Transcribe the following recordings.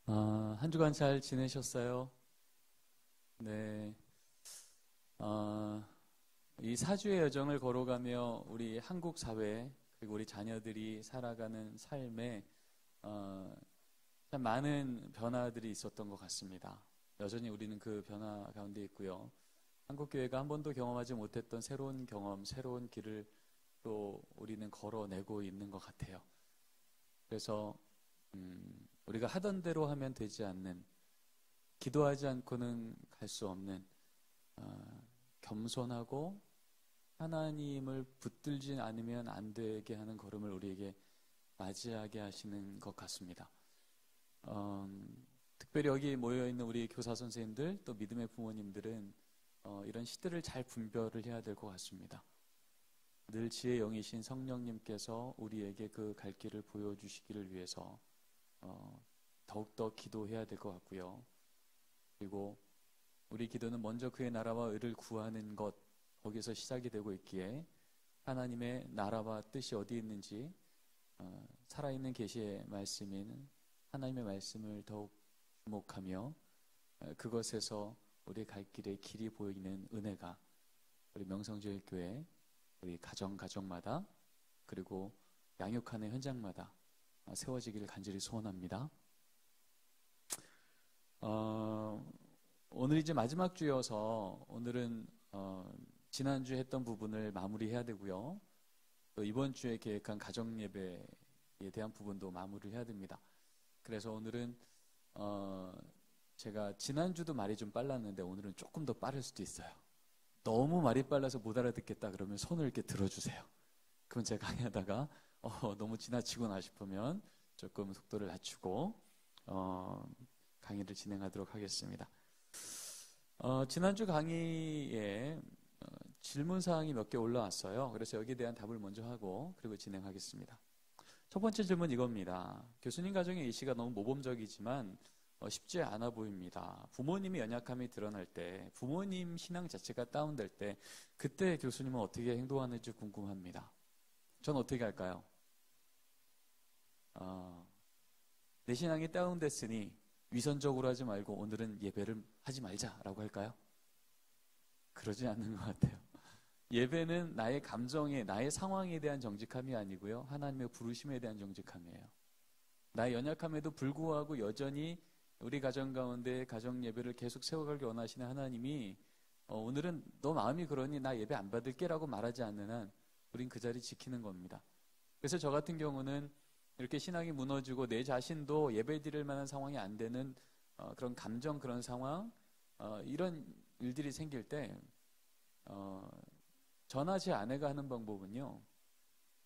한 주간 잘 지내셨어요? 네. 아, 이 사주의 여정을 걸어가며 우리 한국 사회, 그리고 우리 자녀들이 살아가는 삶에, 어, 참 많은 변화들이 있었던 것 같습니다. 여전히 우리는 그 변화 가운데 있고요. 한국교회가 한 번도 경험하지 못했던 새로운 경험, 새로운 길을 또 우리는 걸어내고 있는 것 같아요. 그래서, 우리가 하던 대로 하면 되지 않는, 기도하지 않고는 갈 수 없는 겸손하고 하나님을 붙들지 않으면 안 되게 하는 걸음을 우리에게 맞이하게 하시는 것 같습니다. 특별히 여기 모여있는 우리 교사 선생님들 또 믿음의 부모님들은 이런 시대를 잘 분별을 해야 될 것 같습니다. 늘 지혜의 영이신 성령님께서 우리에게 그 갈 길을 보여주시기를 위해서 더욱더 기도해야 될 것 같고요. 그리고 우리 기도는 먼저 그의 나라와 의를 구하는 것, 거기서 시작이 되고 있기에 하나님의 나라와 뜻이 어디 있는지 살아있는 계시의 말씀인 하나님의 말씀을 더욱 주목하며 그것에서 우리 갈 길의 길이 보이는 은혜가 우리 명성교회 우리 가정마다 그리고 양육하는 현장마다 세워지기를 간절히 소원합니다. 오늘 이제 마지막 주여서 오늘은 지난주에 했던 부분을 마무리해야 되고요. 또 이번 주에 계획한 가정 예배에 대한 부분도 마무리를 해야 됩니다. 그래서 오늘은 제가 지난주도 말이 좀 빨랐는데 오늘은 조금 더 빠를 수도 있어요. 너무 말이 빨라서 못 알아듣겠다 그러면 손을 이렇게 들어주세요. 그럼 제가 강의하다가 너무 지나치구나 싶으면 조금 속도를 낮추고 강의를 진행하도록 하겠습니다. 지난주 강의에 질문사항이 몇 개 올라왔어요. 그래서 여기에 대한 답을 먼저 하고 그리고 진행하겠습니다. 첫 번째 질문 이겁니다. 교수님 가정의 이시가 너무 모범적이지만 쉽지 않아 보입니다. 부모님의 연약함이 드러날 때, 부모님 신앙 자체가 다운될 때 그때 교수님은 어떻게 행동하는지 궁금합니다. 전 어떻게 할까요? 내 신앙이 다운됐으니 위선적으로 하지 말고 오늘은 예배를 하지 말자라고 할까요? 그러지 않는 것 같아요. 예배는 나의 감정에, 나의 상황에 대한 정직함이 아니고요. 하나님의 부르심에 대한 정직함이에요. 나의 연약함에도 불구하고 여전히 우리 가정 가운데 가정 예배를 계속 세워가길 원하시는 하나님이 오늘은 너 마음이 그러니 나 예배 안 받을게 라고 말하지 않는 한 우린 그 자리 지키는 겁니다. 그래서 저 같은 경우는 이렇게 신앙이 무너지고 내 자신도 예배 드릴 만한 상황이 안 되는 그런 감정, 그런 상황, 이런 일들이 생길 때 저나 제 아내가 하는 방법은요,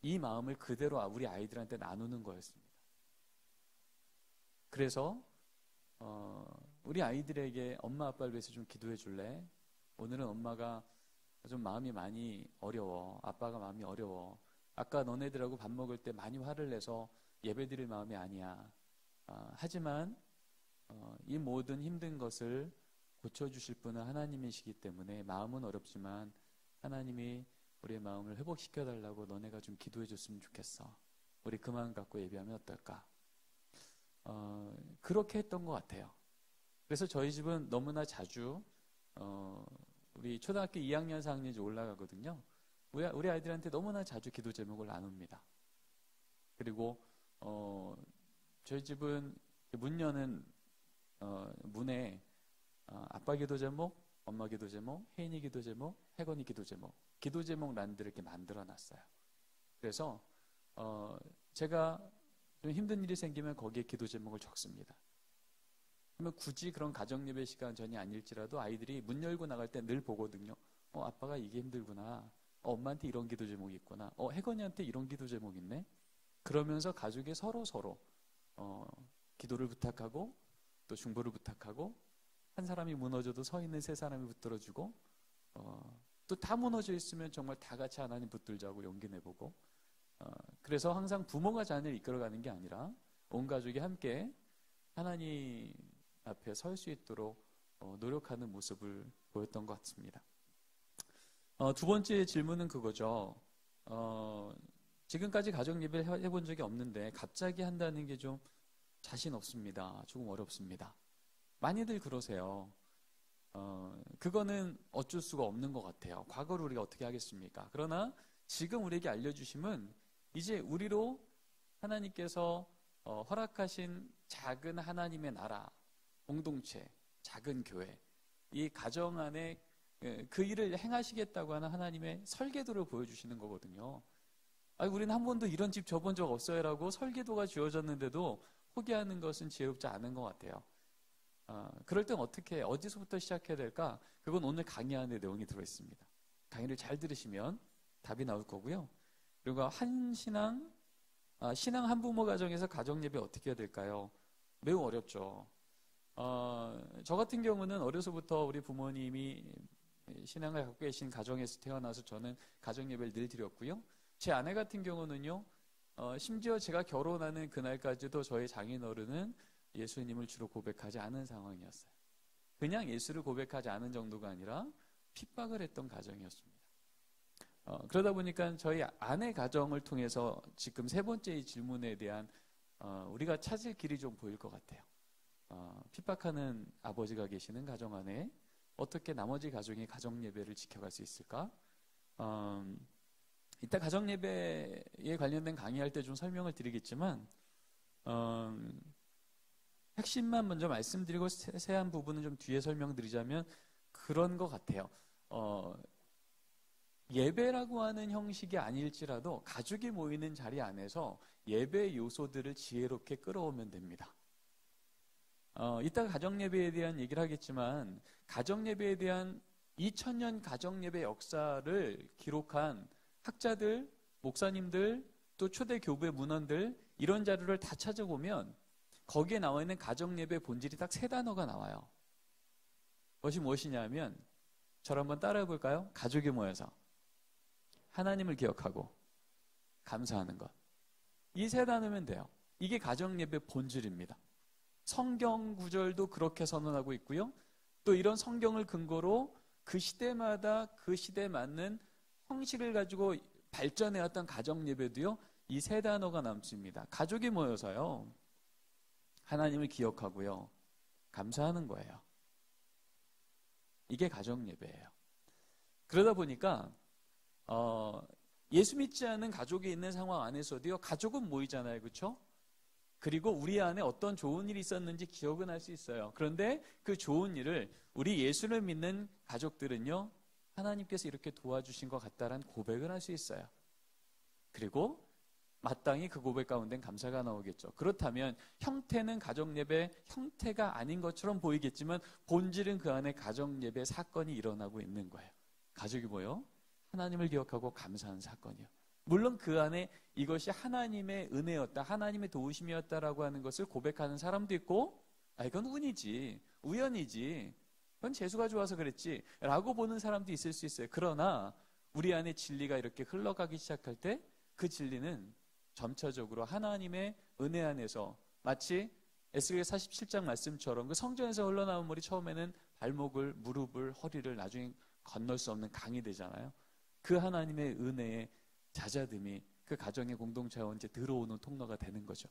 이 마음을 그대로 우리 아이들한테 나누는 거였습니다. 그래서 우리 아이들에게 엄마 아빠를 위해서 좀 기도해 줄래? 오늘은 엄마가 좀 마음이 많이 어려워. 아빠가 마음이 어려워. 아까 너네들하고 밥 먹을 때 많이 화를 내서 예배 드릴 마음이 아니야. 하지만 이 모든 힘든 것을 고쳐주실 분은 하나님이시기 때문에 마음은 어렵지만 하나님이 우리의 마음을 회복시켜달라고 너네가 좀 기도해 줬으면 좋겠어. 우리 그 마음 갖고 예배하면 어떨까? 그렇게 했던 것 같아요. 그래서 저희 집은 너무나 자주 우리 초등학교 2학년, 4학년이 올라가거든요. 우리 아이들한테 너무나 자주 기도 제목을 나눕니다. 그리고 저희 집은 문 여는 문에 아빠 기도 제목, 엄마 기도 제목, 혜인이 기도 제목, 혜건이 기도 제목 란들을 이렇게 만들어 놨어요. 그래서 제가 좀 힘든 일이 생기면 거기에 기도 제목을 적습니다. 그러면 굳이 그런 가정 예배 시간 전이 아닐지라도 아이들이 문 열고 나갈 때 늘 보거든요. 아빠가 이게 힘들구나. 엄마한테 이런 기도 제목이 있구나. 혜건이한테 이런 기도 제목이 있네. 그러면서 가족이 서로 기도를 부탁하고 또 중보를 부탁하고 한 사람이 무너져도 서 있는 세 사람이 붙들어주고 또 다 무너져 있으면 정말 다 같이 하나님 붙들자고 용기 내보고 그래서 항상 부모가 자녀를 이끌어가는 게 아니라 온 가족이 함께 하나님 앞에 설 수 있도록 노력하는 모습을 보였던 것 같습니다. 두 번째 질문은 그거죠. 지금까지 가정 예배를 해본 적이 없는데 갑자기 한다는 게 좀 자신 없습니다. 조금 어렵습니다. 많이들 그러세요. 그거는 어쩔 수가 없는 것 같아요. 과거를 우리가 어떻게 하겠습니까? 그러나 지금 우리에게 알려주심은 이제 우리로 하나님께서 허락하신 작은 하나님의 나라, 공동체, 작은 교회, 이 가정 안에 그 일을 행하시겠다고 하는 하나님의 설계도를 보여주시는 거거든요. 우리는 한 번도 이런 집 져본 적 없어요 라고 설계도가 주어졌는데도 포기하는 것은 지혜롭지 않은 것 같아요. 그럴 땐 어디서부터 시작해야 될까? 그건 오늘 강의 안에 내용이 들어있습니다. 강의를 잘 들으시면 답이 나올 거고요. 그리고 신앙 한부모 가정에서 가정예배 어떻게 해야 될까요? 매우 어렵죠. 저 같은 경우는 어려서부터 우리 부모님이 신앙을 갖고 계신 가정에서 태어나서 저는 가정예배를 늘 드렸고요. 제 아내 같은 경우는요, 심지어 제가 결혼하는 그날까지도 저희 장인어른은 예수님을 주로 고백하지 않은 상황이었어요. 그냥 예수를 고백하지 않은 정도가 아니라 핍박을 했던 가정이었습니다. 그러다 보니까 저희 아내 가정을 통해서 지금 세 번째 질문에 대한 우리가 찾을 길이 좀 보일 것 같아요. 핍박하는 아버지가 계시는 가정 안에 어떻게 나머지 가정이 가정예배를 지켜갈 수 있을까? 이따 가정예배에 관련된 강의할 때 좀 설명을 드리겠지만 핵심만 먼저 말씀드리고 세세한 부분은 좀 뒤에 설명드리자면 그런 것 같아요. 예배라고 하는 형식이 아닐지라도 가족이 모이는 자리 안에서 예배 요소들을 지혜롭게 끌어오면 됩니다. 이따가 가정예배에 대한 얘기를 하겠지만 가정예배에 대한 2000년 가정예배 역사를 기록한 학자들, 목사님들, 또 초대 교회 문헌들 이런 자료를 다 찾아보면 거기에 나와 있는 가정예배 본질이 딱 세 단어가 나와요. 그것이 무엇이냐면 저를 한번 따라해 볼까요? 가족이 모여서 하나님을 기억하고 감사하는 것. 이 세 단어면 돼요. 이게 가정예배 본질입니다. 성경 구절도 그렇게 선언하고 있고요. 또 이런 성경을 근거로 그 시대마다 그 시대에 맞는 형식을 가지고 발전해왔던 가정예배도요. 이 세 단어가 남습니다. 가족이 모여서요. 하나님을 기억하고요. 감사하는 거예요. 이게 가정예배예요. 그러다 보니까 예수 믿지 않은 가족이 있는 상황 안에서도요. 가족은 모이잖아요. 그렇죠? 그리고 우리 안에 어떤 좋은 일이 있었는지 기억은 할 수 있어요. 그런데 그 좋은 일을 우리 예수를 믿는 가족들은요. 하나님께서 이렇게 도와주신 것 같다라는 고백을 할 수 있어요. 그리고 마땅히 그 고백 가운데는 감사가 나오겠죠. 그렇다면 형태는 가정예배 형태가 아닌 것처럼 보이겠지만 본질은 그 안에 가정예배 사건이 일어나고 있는 거예요. 가족이 뭐요? 하나님을 기억하고 감사하는 사건이요. 물론 그 안에 이것이 하나님의 은혜였다, 하나님의 도우심이었다라고 하는 것을 고백하는 사람도 있고 이건 운이지, 우연이지, 그건 재수가 좋아서 그랬지 라고 보는 사람도 있을 수 있어요. 그러나 우리 안에 진리가 이렇게 흘러가기 시작할 때 그 진리는 점차적으로 하나님의 은혜 안에서 마치 에스겔 47장 말씀처럼 그 성전에서 흘러나온 물이 처음에는 발목을, 무릎을, 허리를 나중에 건널 수 없는 강이 되잖아요. 그 하나님의 은혜의 잦아듦이 그 가정의 공동체와 언제 들어오는 통로가 되는 거죠.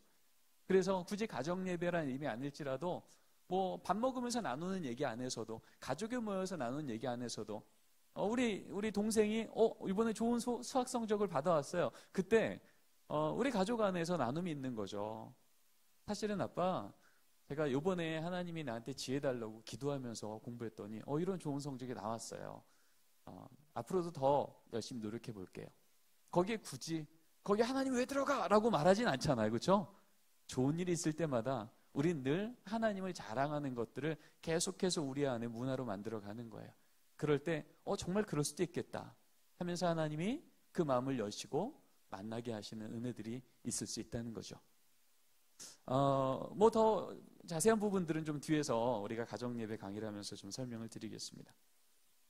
그래서 굳이 가정예배라는 의미 아닐지라도 뭐 밥 먹으면서 나누는 얘기 안에서도 가족이 모여서 나누는 얘기 안에서도 우리 동생이 이번에 좋은 수학 성적을 받아왔어요. 그때 우리 가족 안에서 나눔이 있는 거죠. 사실은 아빠, 제가 요번에 하나님이 나한테 지혜 달라고 기도하면서 공부했더니 이런 좋은 성적이 나왔어요. 앞으로도 더 열심히 노력해 볼게요. 거기에 거기 하나님 왜 들어가? 라고 말하진 않잖아요. 그렇죠? 좋은 일이 있을 때마다 우린 늘 하나님을 자랑하는 것들을 계속해서 우리 안에 문화로 만들어가는 거예요. 그럴 때 정말 그럴 수도 있겠다 하면서 하나님이 그 마음을 여시고 만나게 하시는 은혜들이 있을 수 있다는 거죠. 뭐 더 자세한 부분들은 좀 뒤에서 우리가 가정예배 강의를 하면서 좀 설명을 드리겠습니다.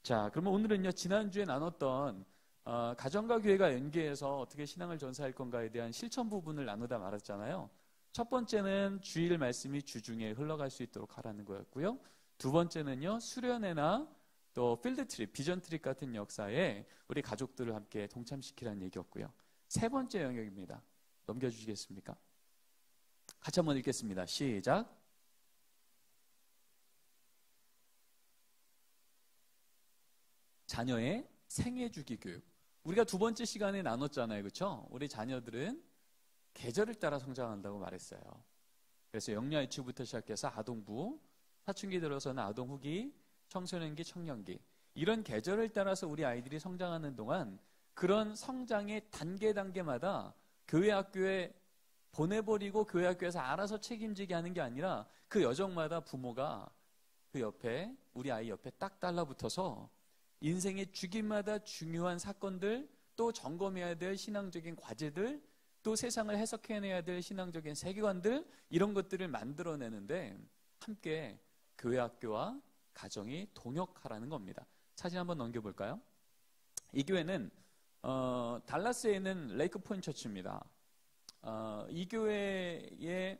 자, 그러면 오늘은요, 지난주에 나눴던 가정과 교회가 연계해서 어떻게 신앙을 전사할 건가에 대한 실천 부분을 나누다 말았잖아요. 첫 번째는 주일 말씀이 주중에 흘러갈 수 있도록 하라는 거였고요. 두 번째는요, 수련회나 또 필드트립, 비전트립 같은 역사에 우리 가족들을 함께 동참시키라는 얘기였고요. 세 번째 영역입니다. 넘겨주시겠습니까? 같이 한번 읽겠습니다. 시작. 자녀의 생애주기 교육. 우리가 두 번째 시간에 나눴잖아요. 그렇죠? 우리 자녀들은 계절을 따라 성장한다고 말했어요. 그래서 영유아 유치부터 시작해서 아동부, 사춘기 들어서는 아동 후기, 청소년기, 청년기, 이런 계절을 따라서 우리 아이들이 성장하는 동안 그런 성장의 단계마다 교회 학교에 보내버리고 교회 학교에서 알아서 책임지게 하는 게 아니라 그 여정마다 부모가 그 옆에, 우리 아이 옆에 딱 달라붙어서 인생의 주기마다 중요한 사건들, 또 점검해야 될 신앙적인 과제들, 또 세상을 해석해내야 될 신앙적인 세계관들, 이런 것들을 만들어내는데 함께 교회 학교와 가정이 동역하라는 겁니다. 사진 한번 넘겨볼까요? 이 교회는 달라스에 있는 레이크 포인트 처치입니다. 이 교회에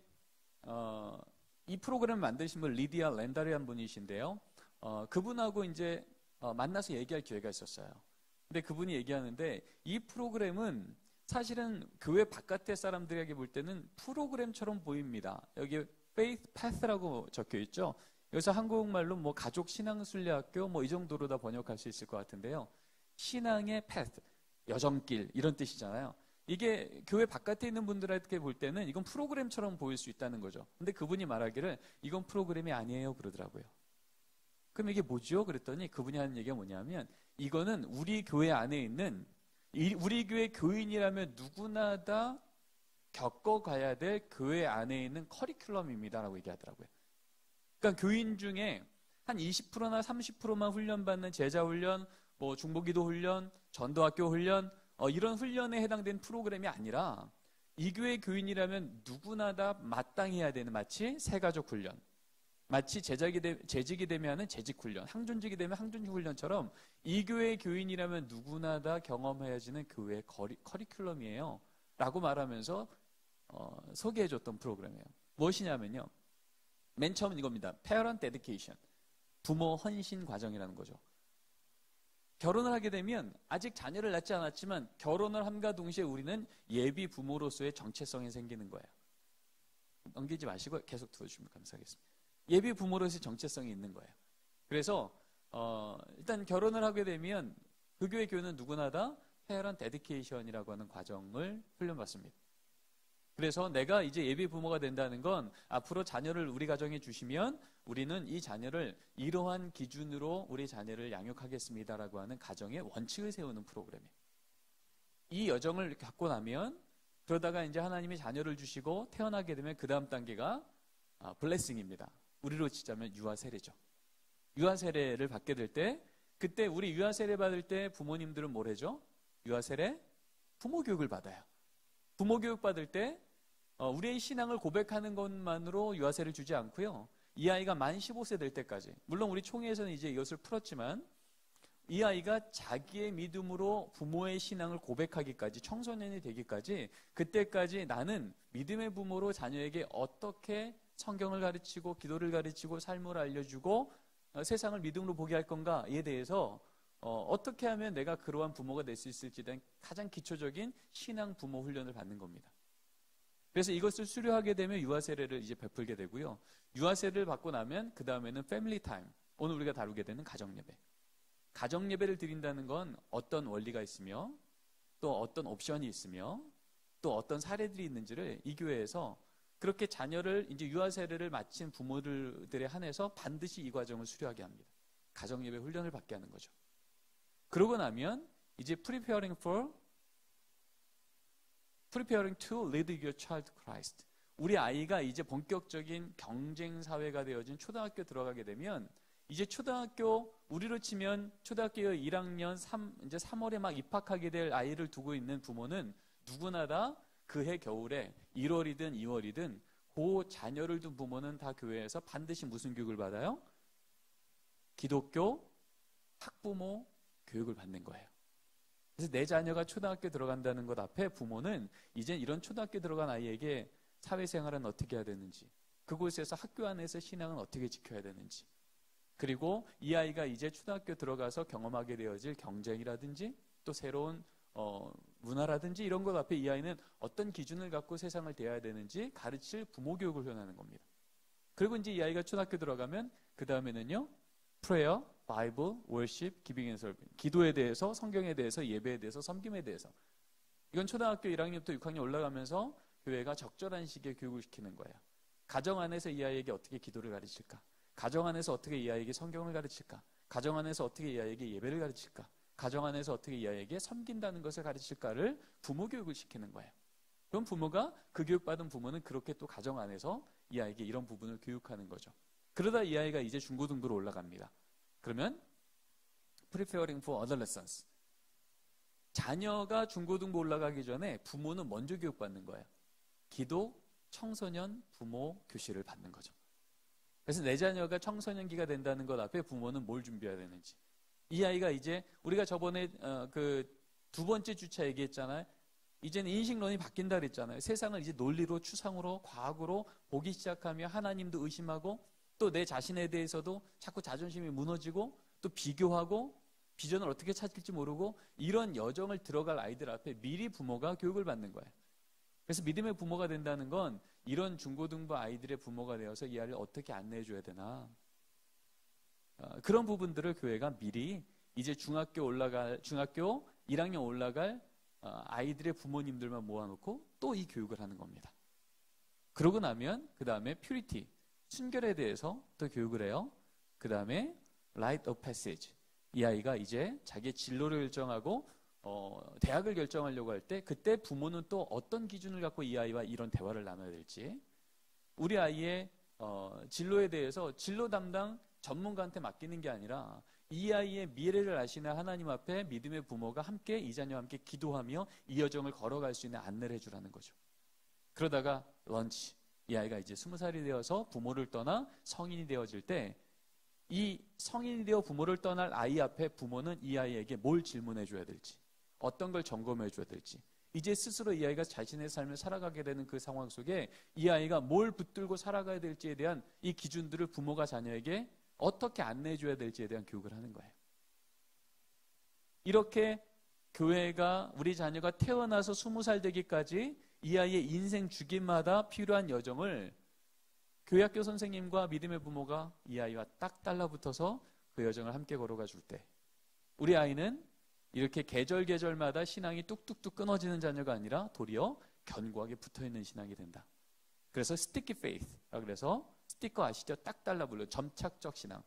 이 프로그램을 만드신 분 리디아 랜다리한 분이신데요. 그분하고 이제 만나서 얘기할 기회가 있었어요. 근데 그분이 얘기하는데 이 프로그램은 사실은 교회 바깥의 사람들에게 볼 때는 프로그램처럼 보입니다. 여기 Faith Path라고 적혀 있죠. 여기서 한국말로 뭐 가족 신앙순례학교 뭐 이 정도로 다 번역할 수 있을 것 같은데요. 신앙의 path, 여정길 이런 뜻이잖아요. 이게 교회 바깥에 있는 분들에게 볼 때는 이건 프로그램처럼 보일 수 있다는 거죠. 근데 그분이 말하기를 이건 프로그램이 아니에요 그러더라고요. 그럼 이게 뭐죠? 그랬더니 그분이 하는 얘기가 뭐냐면 이거는 우리 교회 안에 있는 우리 교회 교인이라면 누구나 다 겪어가야 될 교회 안에 있는 커리큘럼입니다라고 얘기하더라고요. 그러니까 교인 중에 한 20%나 30%만 훈련받는 제자 훈련, 뭐 중보기도 훈련, 전도학교 훈련, 이런 훈련에 해당된 프로그램이 아니라 이 교회 교인이라면 누구나 다 마땅히 해야 되는, 마치 새가족 훈련, 마치 재직이 되면 하는 재직 훈련, 항존직이 되면 항존직 훈련처럼 이 교회 교인이라면 누구나 다 경험해야지는 교회의 커리큘럼이에요 라고 말하면서 소개해줬던 프로그램이에요. 무엇이냐면요, 맨 처음은 이겁니다. Parent Dedication, 부모 헌신 과정이라는 거죠. 결혼을 하게 되면 아직 자녀를 낳지 않았지만 결혼을 함과 동시에 우리는 예비 부모로서의 정체성이 생기는 거예요. 넘기지 마시고 계속 들어주시면 감사하겠습니다. 예비 부모로서의 정체성이 있는 거예요. 그래서 일단 결혼을 하게 되면 그 교회 교회는 누구나 다 Parent Dedication이라고 하는 과정을 훈련받습니다. 그래서 내가 이제 예비 부모가 된다는 건 앞으로 자녀를 우리 가정에 주시면 우리는 이 자녀를 이러한 기준으로 우리 자녀를 양육하겠습니다라고 하는 가정의 원칙을 세우는 프로그램이에요. 이 여정을 갖고 나면 그러다가 이제 하나님이 자녀를 주시고 태어나게 되면 그 다음 단계가 블레싱입니다. 우리로 치자면 유아 세례죠. 유아 세례를 받게 될 때 그때 우리 유아 세례 받을 때 부모님들은 뭘 해죠? 유아 세례? 부모 교육을 받아요. 부모 교육 받을 때 우리의 신앙을 고백하는 것만으로 유아세를 주지 않고요. 이 아이가 만 15세 될 때까지, 물론 우리 총회에서는 이제 이것을 풀었지만 이 아이가 자기의 믿음으로 부모의 신앙을 고백하기까지, 청소년이 되기까지, 그때까지 나는 믿음의 부모로 자녀에게 어떻게 성경을 가르치고 기도를 가르치고 삶을 알려주고 세상을 믿음으로 보게 할 건가에 대해서 어떻게 하면 내가 그러한 부모가 될 수 있을지에 대한 가장 기초적인 신앙 부모 훈련을 받는 겁니다. 그래서 이것을 수료하게 되면 유아 세례를 이제 베풀게 되고요. 유아 세례를 받고 나면 그 다음에는 패밀리 타임, 오늘 우리가 다루게 되는 가정 예배. 가정 예배를 드린다는 건 어떤 원리가 있으며 또 어떤 옵션이 있으며 또 어떤 사례들이 있는지를 이 교회에서 그렇게 자녀를 이제 유아 세례를 마친 부모들에 한해서 반드시 이 과정을 수료하게 합니다. 가정 예배 훈련을 받게 하는 거죠. 그러고 나면 이제 preparing to lead your child to Christ. 우리 아이가 이제 본격적인 경쟁 사회가 되어진 초등학교 들어가게 되면 이제 초등학교, 우리로 치면 초등학교 1학년 이제 3월에 막 입학하게 될 아이를 두고 있는 부모는 누구나 다 그해 겨울에 1월이든 2월이든 그 자녀를 둔 부모는 다 교회에서 반드시 무슨 교육을 받아요? 기독교 학부모 교육을 받는 거예요. 그래서 내 자녀가 초등학교 들어간다는 것 앞에 부모는 이제 이런 초등학교 들어간 아이에게 사회생활은 어떻게 해야 되는지, 그곳에서 학교 안에서 신앙은 어떻게 지켜야 되는지, 그리고 이 아이가 이제 초등학교 들어가서 경험하게 되어질 경쟁이라든지 또 새로운 문화라든지 이런 것 앞에 이 아이는 어떤 기준을 갖고 세상을 대해야 되는지 가르칠 부모 교육을 해나는 겁니다. 그리고 이제 이 아이가 초등학교 들어가면 그 다음에는요, prayer, Bible, worship, giving and serving. 기도에 대해서, 성경에 대해서, 예배에 대해서, 섬김에 대해서. 이건 초등학교 1학년부터 6학년 올라가면서 교회가 적절한 시기에 교육을 시키는 거예요. 가정 안에서 이 아이에게 어떻게 기도를 가르칠까? 가정 안에서 어떻게 이 아이에게 성경을 가르칠까? 가정 안에서 어떻게 이 아이에게 예배를 가르칠까? 가정 안에서 어떻게 이 아이에게 섬긴다는 것을 가르칠까를 부모 교육을 시키는 거예요. 그럼 부모가, 그 교육받은 부모는 그렇게 또 가정 안에서 이 아이에게 이런 부분을 교육하는 거죠. 그러다 이 아이가 이제 중고등부로 올라갑니다. 그러면 preparing for adolescence. 자녀가 중고등부 올라가기 전에 부모는 먼저 교육받는 거예요. 기도, 청소년, 부모 교실을 받는 거죠. 그래서 내 자녀가 청소년기가 된다는 것 앞에 부모는 뭘 준비해야 되는지. 이 아이가 이제 우리가 저번에 그 두 번째 주차 얘기했잖아요. 이제는 인식론이 바뀐다 그랬잖아요. 세상을 이제 논리로, 추상으로, 과학으로 보기 시작하며 하나님도 의심하고 또 내 자신에 대해서도 자꾸 자존심이 무너지고 또 비교하고 비전을 어떻게 찾을지 모르고 이런 여정을 들어갈 아이들 앞에 미리 부모가 교육을 받는 거예요. 그래서 믿음의 부모가 된다는 건 이런 중고등부 아이들의 부모가 되어서 이 아이를 어떻게 안내해 줘야 되나, 그런 부분들을 교회가 미리 이제 중학교 1학년 올라갈 아이들의 부모님들만 모아놓고 또 이 교육을 하는 겁니다. 그러고 나면 그 다음에 퓨리티, 순결에 대해서 또 교육을 해요. 그 다음에 라이트 오브 패시지, 이 아이가 이제 자기의 진로를 결정하고 대학을 결정하려고 할 때 그때 부모는 또 어떤 기준을 갖고 이 아이와 이런 대화를 나눠야 될지, 우리 아이의 진로에 대해서 진로 담당 전문가한테 맡기는 게 아니라 이 아이의 미래를 아시는 하나님 앞에 믿음의 부모가 함께 이 자녀와 함께 기도하며 이 여정을 걸어갈 수 있는 안내를 해주라는 거죠. 그러다가 런치, 이 아이가 이제 20살이 되어서 부모를 떠나 성인이 되어질 때 이 성인이 되어 부모를 떠날 아이 앞에 부모는 이 아이에게 뭘 질문해 줘야 될지, 어떤 걸 점검해 줘야 될지, 이제 스스로 이 아이가 자신의 삶을 살아가게 되는 그 상황 속에 이 아이가 뭘 붙들고 살아가야 될지에 대한 이 기준들을 부모가 자녀에게 어떻게 안내해 줘야 될지에 대한 교육을 하는 거예요. 이렇게 교회가 우리 자녀가 태어나서 20살 되기까지 이 아이의 인생 주기마다 필요한 여정을 교회학교 선생님과 믿음의 부모가 이 아이와 딱 달라붙어서 그 여정을 함께 걸어가 줄 때 우리 아이는 이렇게 계절마다 신앙이 뚝뚝뚝 끊어지는 자녀가 아니라 도리어 견고하게 붙어있는 신앙이 된다. 그래서 스티키 페이스라고 그래서 스티커 아시죠? 딱 달라붙는 점착적 신앙.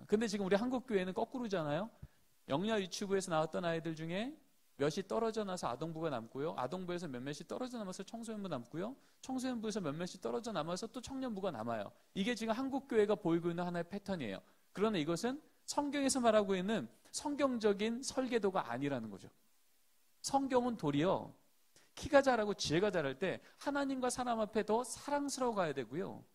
근데 지금 우리 한국 교회는 거꾸로잖아요. 영야 유치부에서 나왔던 아이들 중에 몇이 떨어져 나서 아동부가 남고요. 아동부에서 몇몇이 떨어져 남아서 청소년부 남고요. 청소년부에서 몇몇이 떨어져 남아서 또 청년부가 남아요. 이게 지금 한국 교회가 보이고 있는 하나의 패턴이에요. 그러나 이것은 성경에서 말하고 있는 성경적인 설계도가 아니라는 거죠. 성경은 도리어 키가 자라고 지혜가 자랄 때 하나님과 사람 앞에 더 사랑스러워 가야 되고요.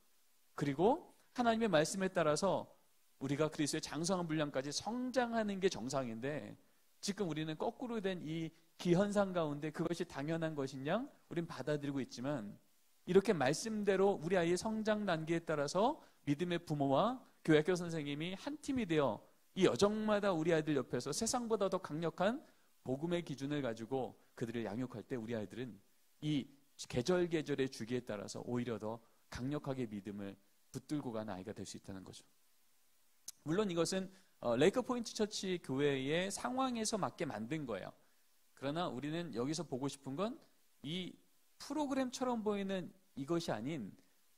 그리고 하나님의 말씀에 따라서 우리가 그리스도의 장성한 분량까지 성장하는 게 정상인데 지금 우리는 거꾸로 된 이 기현상 가운데 그것이 당연한 것이냐 우린 받아들이고 있지만 이렇게 말씀대로 우리 아이의 성장 단계에 따라서 믿음의 부모와 교회학교 선생님이 한 팀이 되어 이 여정마다 우리 아이들 옆에서 세상보다 더 강력한 복음의 기준을 가지고 그들을 양육할 때 우리 아이들은 이 계절의 주기에 따라서 오히려 더 강력하게 믿음을 붙들고 가는 아이가 될 수 있다는 거죠. 물론 이것은 레이크 포인트 처치 교회의 상황에서 맞게 만든 거예요. 그러나 우리는 여기서 보고 싶은 건 이 프로그램처럼 보이는 이것이 아닌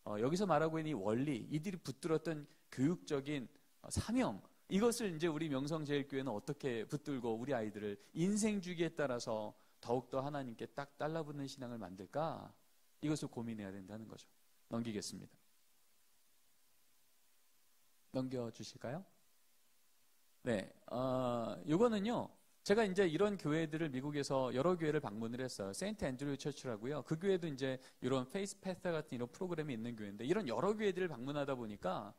여기서 말하고 있는 이 원리, 이들이 붙들었던 교육적인 사명, 이것을 이제 우리 명성제일교회는 어떻게 붙들고 우리 아이들을 인생 주기에 따라서 더욱더 하나님께 딱 달라붙는 신앙을 만들까? 이것을 고민해야 된다는 거죠. 넘기겠습니다. 넘겨주실까요? 네, 이거는요. 제가 이제 이런 교회들을 미국에서 여러 교회를 방문을 했어요. 세인트 앤드류 처치라고요. 그 교회도 이제 이런 페이스 패스 같은 이런 프로그램이 있는 교회인데 이런 여러 교회들을 방문하다 보니까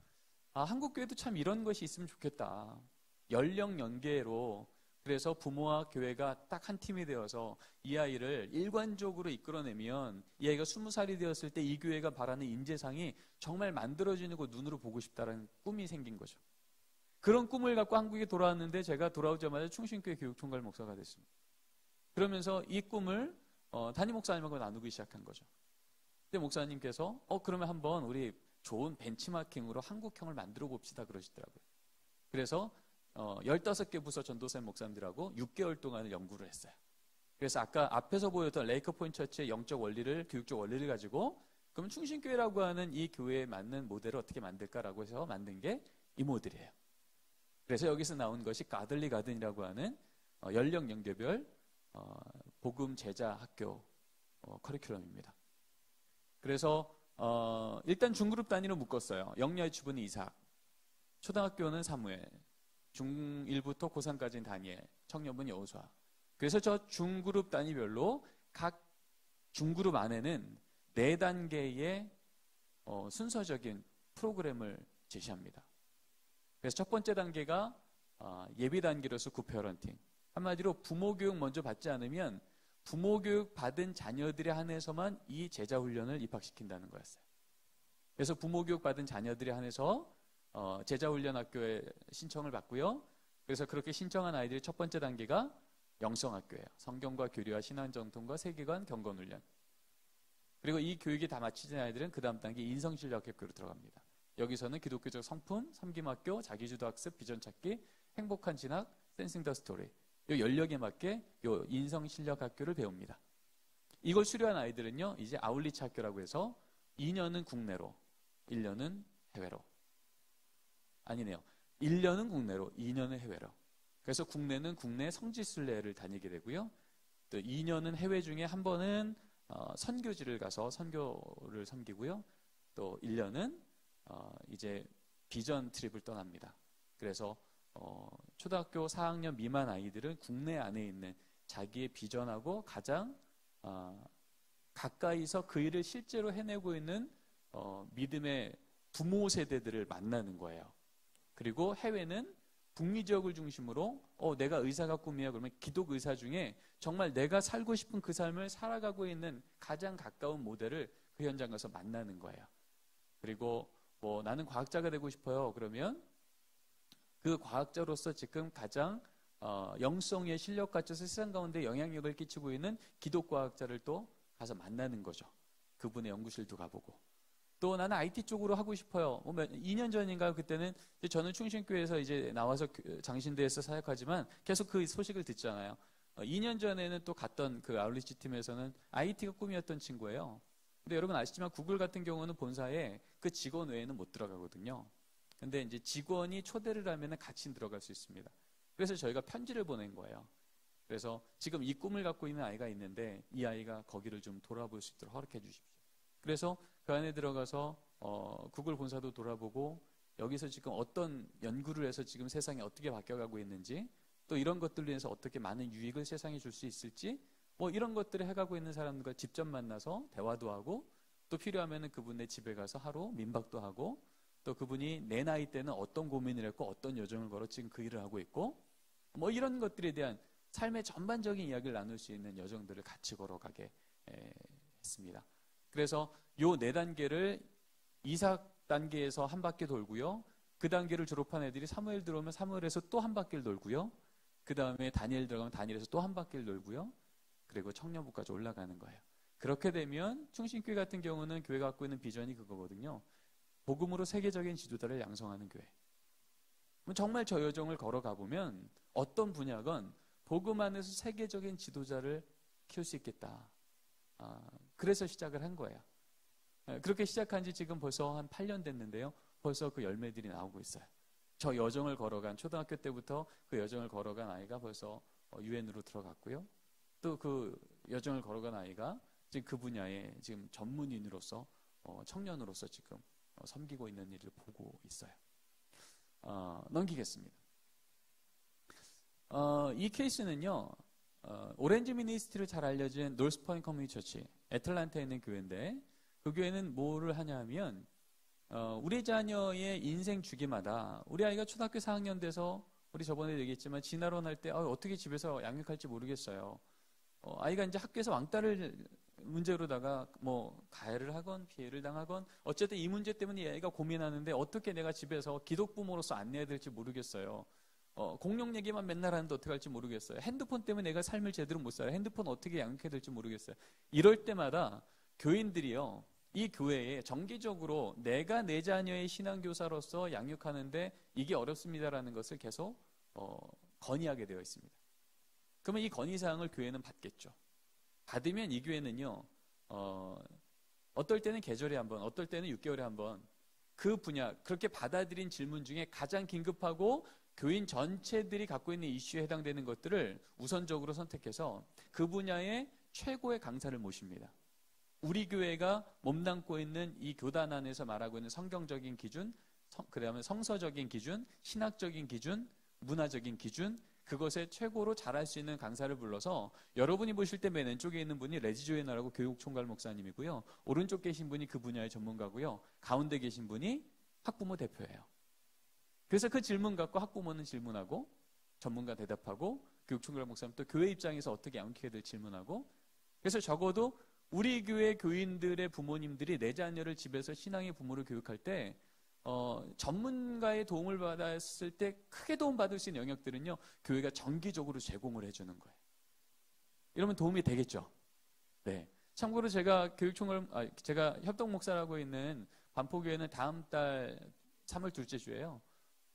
한국 교회도 참 이런 것이 있으면 좋겠다. 연령 연계로 그래서 부모와 교회가 딱 한 팀이 되어서 이 아이를 일관적으로 이끌어내면 이 아이가 20살이 되었을 때 이 교회가 바라는 인재상이 정말 만들어지는 거 눈으로 보고 싶다라는 꿈이 생긴 거죠. 그런 꿈을 갖고 한국에 돌아왔는데 제가 돌아오자마자 충신교회 교육총괄 목사가 됐습니다. 그러면서 이 꿈을 담임 목사님하고 나누기 시작한 거죠. 근데 목사님께서 그러면 한번 우리 좋은 벤치마킹으로 한국형을 만들어 봅시다 그러시더라고요. 그래서 15개 부서 전도사님 목사님들하고 6개월 동안을 연구를 했어요. 그래서 아까 앞에서 보였던 레이커 포인트 처치의 영적 원리를, 교육적 원리를 가지고 그럼 충신교회라고 하는 이 교회에 맞는 모델을 어떻게 만들까라고 해서 만든 게 이 모델이에요. 그래서 여기서 나온 것이 가들리 가든이라고 하는 연령 연계별 복음 제자 학교 커리큘럼입니다. 그래서 일단 중그룹 단위로 묶었어요. 영리의 주부는 이삭, 초등학교는 사무엘, 중1부터 고3까지는 다니엘, 청년부는 여호수아. 그래서 저 중그룹 단위별로 각 중그룹 안에는 4단계의 순서적인 프로그램을 제시합니다. 그래서 첫 번째 단계가 예비 단계로서 굿페어런팅. 한마디로 부모 교육 먼저 받지 않으면 부모 교육 받은 자녀들에 한해서만 이 제자 훈련을 입학시킨다는 거였어요. 그래서 부모 교육 받은 자녀들에 한해서 제자 훈련 학교에 신청을 받고요. 그래서 그렇게 신청한 아이들의 첫 번째 단계가 영성학교예요. 성경과 교리와 신앙 정통과 세계관 경건 훈련. 그리고 이 교육이 다 마치진 아이들은 그 다음 단계 인성실력학교로 들어갑니다. 여기서는 기독교적 성품, 섬김학교, 자기주도학습, 비전 찾기, 행복한 진학, 센싱 더 스토리. 이 연령에 맞게 이 인성실력학교를 배웁니다. 이걸 수료한 아이들은요, 이제 아울리치 학교라고 해서 2년은 국내로, 1년은 해외로. 아니네요. 1년은 국내로, 2년은 해외로. 그래서 국내는 국내 성지순례를 다니게 되고요. 또 2년은 해외 중에 한 번은 선교지를 가서 선교를 섬기고요. 또 1년은 이제 비전 트립을 떠납니다. 그래서 초등학교 4학년 미만 아이들은 국내 안에 있는 자기의 비전하고 가장 가까이서 그 일을 실제로 해내고 있는 믿음의 부모 세대들을 만나는 거예요. 그리고 해외는 북미 지역을 중심으로 내가 의사가 꿈이야 그러면 기독 의사 중에 정말 내가 살고 싶은 그 삶을 살아가고 있는 가장 가까운 모델을 그 현장 가서 만나는 거예요. 그리고 나는 과학자가 되고 싶어요. 그러면 그 과학자로서 지금 가장 영성의 실력 갖춰서 세상 가운데 영향력을 끼치고 있는 기독 과학자를 또 가서 만나는 거죠. 그분의 연구실도 가보고. 또 나는 IT 쪽으로 하고 싶어요. 2년 전인가 그때는 저는 충신교회에서 이제 나와서 장신대에서 사역하지만 계속 그 소식을 듣잖아요. 2년 전에는 또 갔던 그 아울리치 팀에서는 IT가 꿈이었던 친구예요. 근데 여러분 아시지만 구글 같은 경우는 본사에 그 직원 외에는 못 들어가거든요. 근데 이제 직원이 초대를 하면 같이 들어갈 수 있습니다. 그래서 저희가 편지를 보낸 거예요. 그래서 지금 이 꿈을 갖고 있는 아이가 있는데 이 아이가 거기를 좀 돌아볼 수 있도록 허락해 주십시오. 그래서 그 안에 들어가서 구글 본사도 돌아보고 여기서 지금 어떤 연구를 해서 지금 세상이 어떻게 바뀌어가고 있는지 또 이런 것들로 인해서 어떻게 많은 유익을 세상에 줄 수 있을지 이런 것들을 해가고 있는 사람들과 직접 만나서 대화도 하고 또 필요하면 그분의 집에 가서 하루 민박도 하고 또 그분이 내 나이 때는 어떤 고민을 했고 어떤 여정을 걸어 지금 그 일을 하고 있고 이런 것들에 대한 삶의 전반적인 이야기를 나눌 수 있는 여정들을 같이 걸어가게 했습니다. 그래서 요 4단계를 이삭 단계에서 한 바퀴 돌고요. 그 단계를 졸업한 애들이 사무엘 들어오면 사무엘에서 또 한 바퀴를 돌고요. 그 다음에 다니엘 들어가면 다니엘에서 또 한 바퀴를 돌고요. 그리고 청년부까지 올라가는 거예요. 그렇게 되면 충신교회 같은 경우는 교회가 갖고 있는 비전이 그거거든요. 복음으로 세계적인 지도자를 양성하는 교회. 정말 저 여정을 걸어가 보면 어떤 분야건 복음 안에서 세계적인 지도자를 키울 수 있겠다. 그래서 시작을 한 거예요. 그렇게 시작한 지 지금 벌써 한 8년 됐는데요. 벌써 그 열매들이 나오고 있어요. 저 여정을 걸어간 초등학교 때부터 그 여정을 걸어간 아이가 벌써 유엔으로 들어갔고요. 또 그 여정을 걸어간 아이가 지금 그 분야에 지금 전문인으로서 청년으로서 지금 섬기고 있는 일을 보고 있어요. 넘기겠습니다. 이 케이스는요. 오렌지 미니스트리를 잘 알려진 노스포인트 커뮤니티 처치 애틀랜타에 있는 교회인데 그 교회는 뭐를 하냐 하면 우리 자녀의 인생 주기마다 우리 아이가 초등학교 4학년 돼서 우리 저번에 얘기했지만 진화론 할 때 어떻게 집에서 양육할지 모르겠어요. 아이가 이제 학교에서 왕따를 문제로다가 가해를 하건 피해를 당하건 어쨌든 이 문제 때문에 이 아이가 고민하는데 어떻게 내가 집에서 기독부모로서 안내해야 될지 모르겠어요. 공룡 얘기만 맨날 하는데 어떻게 할지 모르겠어요. 핸드폰 때문에 내가 삶을 제대로 못 살아요. 핸드폰 어떻게 양육해야 될지 모르겠어요. 이럴 때마다 교인들이요, 이 교회에 정기적으로 내가 내 자녀의 신앙교사로서 양육하는데 이게 어렵습니다라는 것을 계속 건의하게 되어 있습니다. 그러면 이 건의사항을 교회는 받겠죠. 받으면 이 교회는요, 어떨 때는 계절에 한 번, 어떨 때는 6개월에 한 번, 그 분야, 그렇게 받아들인 질문 중에 가장 긴급하고 교인 전체들이 갖고 있는 이슈에 해당되는 것들을 우선적으로 선택해서 그 분야의 최고의 강사를 모십니다. 우리 교회가 몸담고 있는 이 교단 안에서 말하고 있는 성경적인 기준, 그다음에 성서적인 기준, 신학적인 기준, 문화적인 기준, 그것에 최고로 잘할 수 있는 강사를 불러서 여러분이 보실 때 맨 왼쪽에 있는 분이 레지 조에너라고 교육총괄 목사님이고요. 오른쪽 계신 분이 그 분야의 전문가고요. 가운데 계신 분이 학부모 대표예요. 그래서 그 질문 갖고 학부모는 질문하고 전문가 대답하고 교육총괄 목사님 또 교회 입장에서 어떻게 양육해야 될 질문하고, 그래서 적어도 우리 교회 교인들의 부모님들이 내 자녀를 집에서 신앙의 부모를 교육할 때 전문가의 도움을 받았을 때 크게 도움받을 수 있는 영역들은요, 교회가 정기적으로 제공을 해주는 거예요. 이러면 도움이 되겠죠. 네. 참고로 제가 제가 협동목사라고 있는 반포교회는 다음 달 3월 둘째 주에요.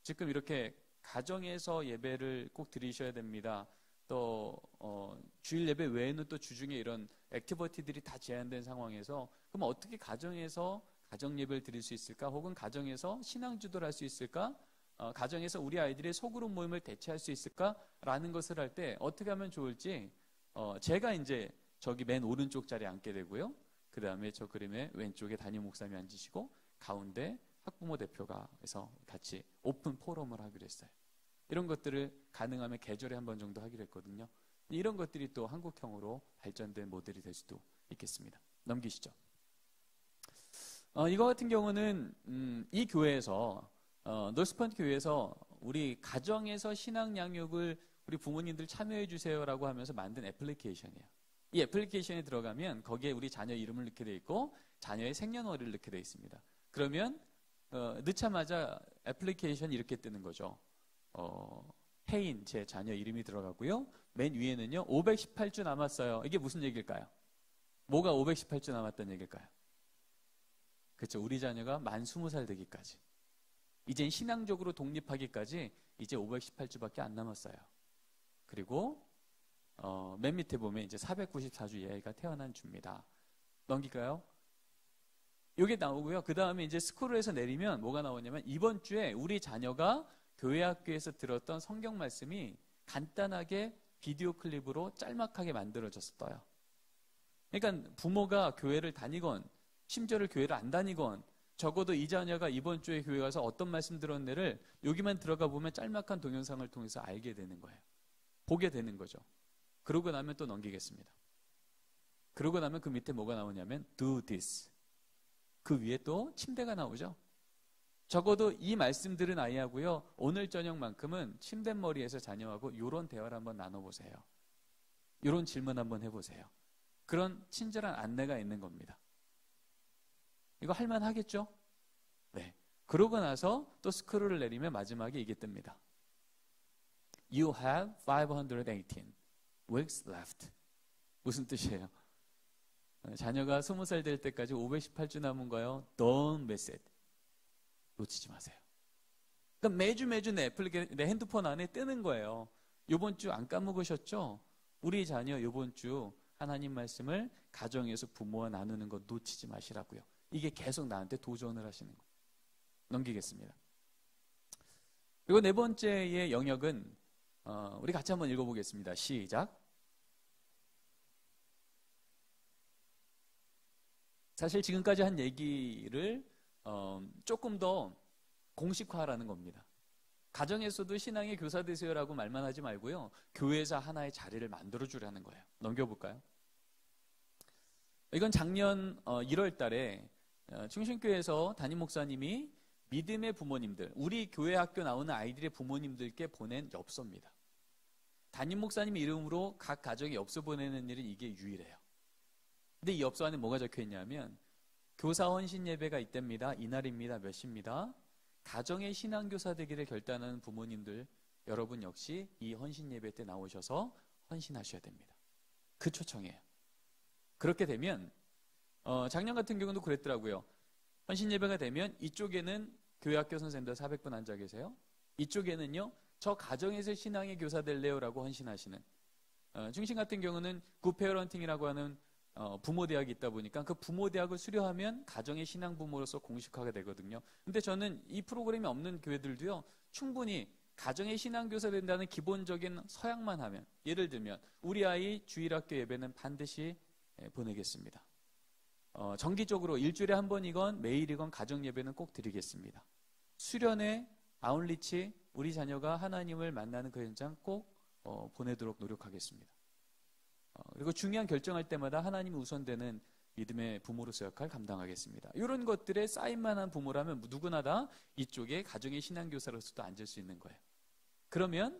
지금 이렇게 가정에서 예배를 꼭 드리셔야 됩니다. 또 주일 예배 외에는 또 주중에 이런 액티비티들이 다 제한된 상황에서 그럼 어떻게 가정에서 가정 예배를 드릴 수 있을까? 혹은 가정에서 신앙 주도를 할 수 있을까? 가정에서 우리 아이들의 소그룹 모임을 대체할 수 있을까라는 것을 할 때 어떻게 하면 좋을지 제가 이제 저기 맨 오른쪽 자리에 앉게 되고요. 그 다음에 저 그림의 왼쪽에 담임 목사님이 앉으시고 가운데 학부모 대표가 해서 같이 오픈 포럼을 하기로 했어요. 이런 것들을 가능하면 계절에 한 번 정도 하기로 했거든요. 이런 것들이 또 한국형으로 발전된 모델이 될 수도 있겠습니다. 넘기시죠. 이거 같은 경우는 이 교회에서 노스펀트 교회에서 우리 가정에서 신앙 양육을 우리 부모님들 참여해 주세요라고 하면서 만든 애플리케이션이에요. 이 애플리케이션에 들어가면 거기에 우리 자녀 이름을 넣게 돼 있고 자녀의 생년월일을 넣게 돼 있습니다. 그러면 넣자마자 애플리케이션이 이렇게 뜨는 거죠. 혜인, 제 자녀 이름이 들어가고요. 맨 위에는요, 518주 남았어요. 이게 무슨 얘기일까요? 뭐가 518주 남았다는 얘기일까요? 그렇죠. 우리 자녀가 만 20살 되기까지. 이제 신앙적으로 독립하기까지 이제 518주밖에 안 남았어요. 그리고 맨 밑에 보면 이제 494주 얘가 태어난 주입니다. 넘길까요? 이게 나오고요. 그 다음에 이제 스크롤에서 내리면 뭐가 나오냐면 이번 주에 우리 자녀가 교회 학교에서 들었던 성경 말씀이 간단하게 비디오 클립으로 짤막하게 만들어졌어요. 그러니까 부모가 교회를 다니건 심지어를 교회를 안 다니건 적어도 이 자녀가 이번 주에 교회 가서 어떤 말씀 들었네를 여기만 들어가 보면 짤막한 동영상을 통해서 알게 되는 거예요. 보게 되는 거죠. 그러고 나면 또 넘기겠습니다. 그러고 나면 그 밑에 뭐가 나오냐면 do this. 그 위에 또 침대가 나오죠. 적어도 이 말씀 들은 아이하고요, 오늘 저녁만큼은 침대머리에서 자녀하고 이런 대화를 한번 나눠보세요. 이런 질문 한번 해보세요. 그런 친절한 안내가 있는 겁니다. 이거 할만하겠죠? 네. 그러고 나서 또 스크롤을 내리면 마지막에 이게 뜹니다. You have 518 weeks left. 무슨 뜻이에요? 자녀가 20살 될 때까지 518주 남은 거요. Don't miss it. 놓치지 마세요. 그러니까 매주 내 핸드폰 안에 뜨는 거예요. 이번 주 안 까먹으셨죠? 우리 자녀 이번 주 하나님 말씀을 가정에서 부모와 나누는 거 놓치지 마시라고요. 이게 계속 나한테 도전을 하시는 거예요. 넘기겠습니다. 그리고 네 번째의 영역은 우리 같이 한번 읽어보겠습니다. 시작. 사실 지금까지 한 얘기를 조금 더 공식화하라는 겁니다. 가정에서도 신앙의 교사 되세요라고 말만 하지 말고요. 교회에서 하나의 자리를 만들어주라는 거예요. 넘겨볼까요? 이건 작년 1월 달에 충신교회에서 담임 목사님이 믿음의 부모님들, 우리 교회 학교 나오는 아이들의 부모님들께 보낸 엽서입니다. 담임 목사님 이름으로 각 가정에 엽서 보내는 일은 이게 유일해요. 근데 이 엽서 안에 뭐가 적혀 있냐면 교사 헌신 예배가 이때입니다. 이날입니다. 몇 시입니다. 가정의 신앙교사 되기를 결단하는 부모님들 여러분 역시 이 헌신 예배 때 나오셔서 헌신하셔야 됩니다. 그 초청이에요. 그렇게 되면 작년 같은 경우도 그랬더라고요. 헌신 예배가 되면 이쪽에는 교회학교 선생님들 400분 앉아 계세요. 이쪽에는요, 저 가정에서 신앙의 교사 될래요라고 헌신하시는, 중심 같은 경우는 굿페어런팅이라고 하는 부모 대학이 있다 보니까 그 부모 대학을 수료하면 가정의 신앙 부모로서 공식화가 되거든요. 근데 저는 이 프로그램이 없는 교회들도요, 충분히 가정의 신앙 교사 된다는 기본적인 서약만 하면, 예를 들면 우리 아이 주일학교 예배는 반드시 보내겠습니다. 정기적으로 일주일에 한 번이건 매일이건 가정 예배는 꼭 드리겠습니다. 수련회, 아웃리치, 우리 자녀가 하나님을 만나는 그 현장 꼭 보내도록 노력하겠습니다. 그리고 중요한 결정할 때마다 하나님이 우선되는 믿음의 부모로서 역할 감당하겠습니다. 이런 것들에 쌓인만한 부모라면 누구나 다 이쪽에 가정의 신앙교사로서도 앉을 수 있는 거예요. 그러면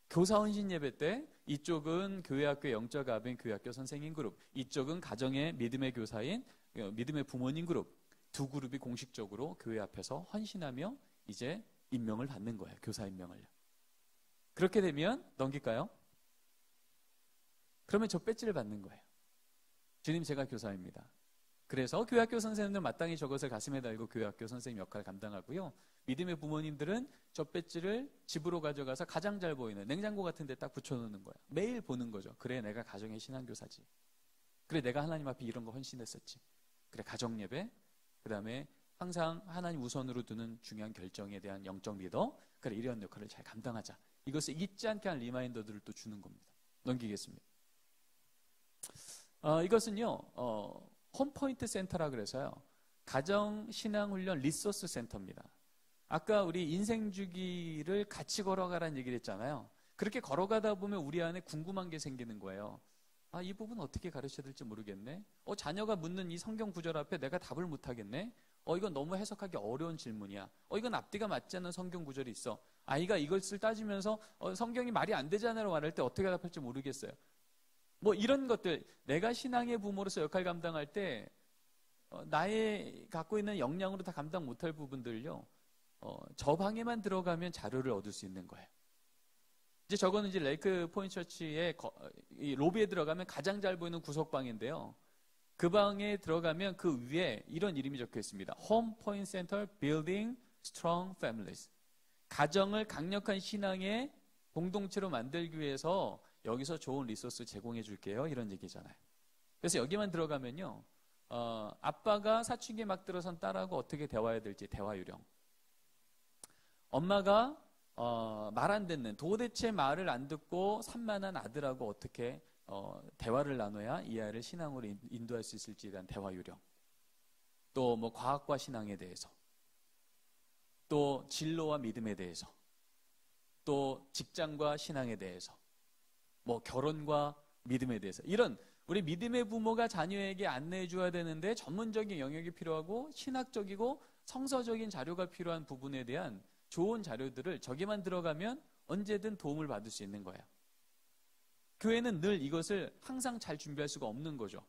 교사 헌신 예배 때 이쪽은 교회학교의 영적 아버인 교회학교 선생님 그룹, 이쪽은 가정의 믿음의 교사인 믿음의 부모님 그룹, 두 그룹이 공식적으로 교회 앞에서 헌신하며 이제 임명을 받는 거예요. 교사 임명을요. 그렇게 되면 넘길까요? 그러면 저 배지를 받는 거예요. 주님, 제가 교사입니다. 그래서 교회학교 선생님들 마땅히 저것을 가슴에 달고 교회학교 선생님 역할을 감당하고요. 믿음의 부모님들은 저 배지를 집으로 가져가서 가장 잘 보이는 냉장고 같은 데 딱 붙여놓는 거예요. 매일 보는 거죠. 그래, 내가 가정의 신앙교사지. 그래, 내가 하나님 앞에 이런 거 헌신했었지. 그래, 가정예배. 그 다음에 항상 하나님 우선으로 두는 중요한 결정에 대한 영적 리더. 그래, 이런 역할을 잘 감당하자. 이것을 잊지 않게 한 리마인더들을 또 주는 겁니다. 넘기겠습니다. 이것은요, 홈포인트 센터라 그래서요, 가정신앙훈련 리소스 센터입니다. 아까 우리 인생주기를 같이 걸어가라는 얘기를 했잖아요. 그렇게 걸어가다 보면 우리 안에 궁금한 게 생기는 거예요. 이 부분 어떻게 가르쳐야 될지 모르겠네. 자녀가 묻는 이 성경 구절 앞에 내가 답을 못하겠네. 이건 너무 해석하기 어려운 질문이야. 이건 앞뒤가 맞지 않는 성경 구절이 있어. 아이가 이것을 따지면서 성경이 말이 안 되잖아라고 말할 때 어떻게 답할지 모르겠어요. 뭐 이런 것들, 내가 신앙의 부모로서 역할 감당할 때 나의 갖고 있는 역량으로 다 감당 못할 부분들요, 저 방에만 들어가면 자료를 얻을 수 있는 거예요. 이제 저거는 이제 레이크 포인트 처치의 이 로비에 들어가면 가장 잘 보이는 구석방인데요. 그 방에 들어가면 그 위에 이런 이름이 적혀 있습니다. Home Point Center Building Strong Families. 가정을 강력한 신앙의 공동체로 만들기 위해서 여기서 좋은 리소스 제공해 줄게요. 이런 얘기잖아요. 그래서 여기만 들어가면요, 아빠가 사춘기에 막 들어선 딸하고 어떻게 대화해야 될지 대화 요령. 엄마가 말 안 듣는, 도대체 말을 안 듣고 산만한 아들하고 어떻게 대화를 나눠야 이 아이를 신앙으로 인도할 수 있을지에 대한 대화 요령. 또 뭐 과학과 신앙에 대해서, 또 진로와 믿음에 대해서, 또 직장과 신앙에 대해서, 뭐 결혼과 믿음에 대해서, 이런 우리 믿음의 부모가 자녀에게 안내해 줘야 되는데 전문적인 영역이 필요하고 신학적이고 성서적인 자료가 필요한 부분에 대한 좋은 자료들을 저기만 들어가면 언제든 도움을 받을 수 있는 거예요. 교회는 늘 이것을 항상 잘 준비할 수가 없는 거죠.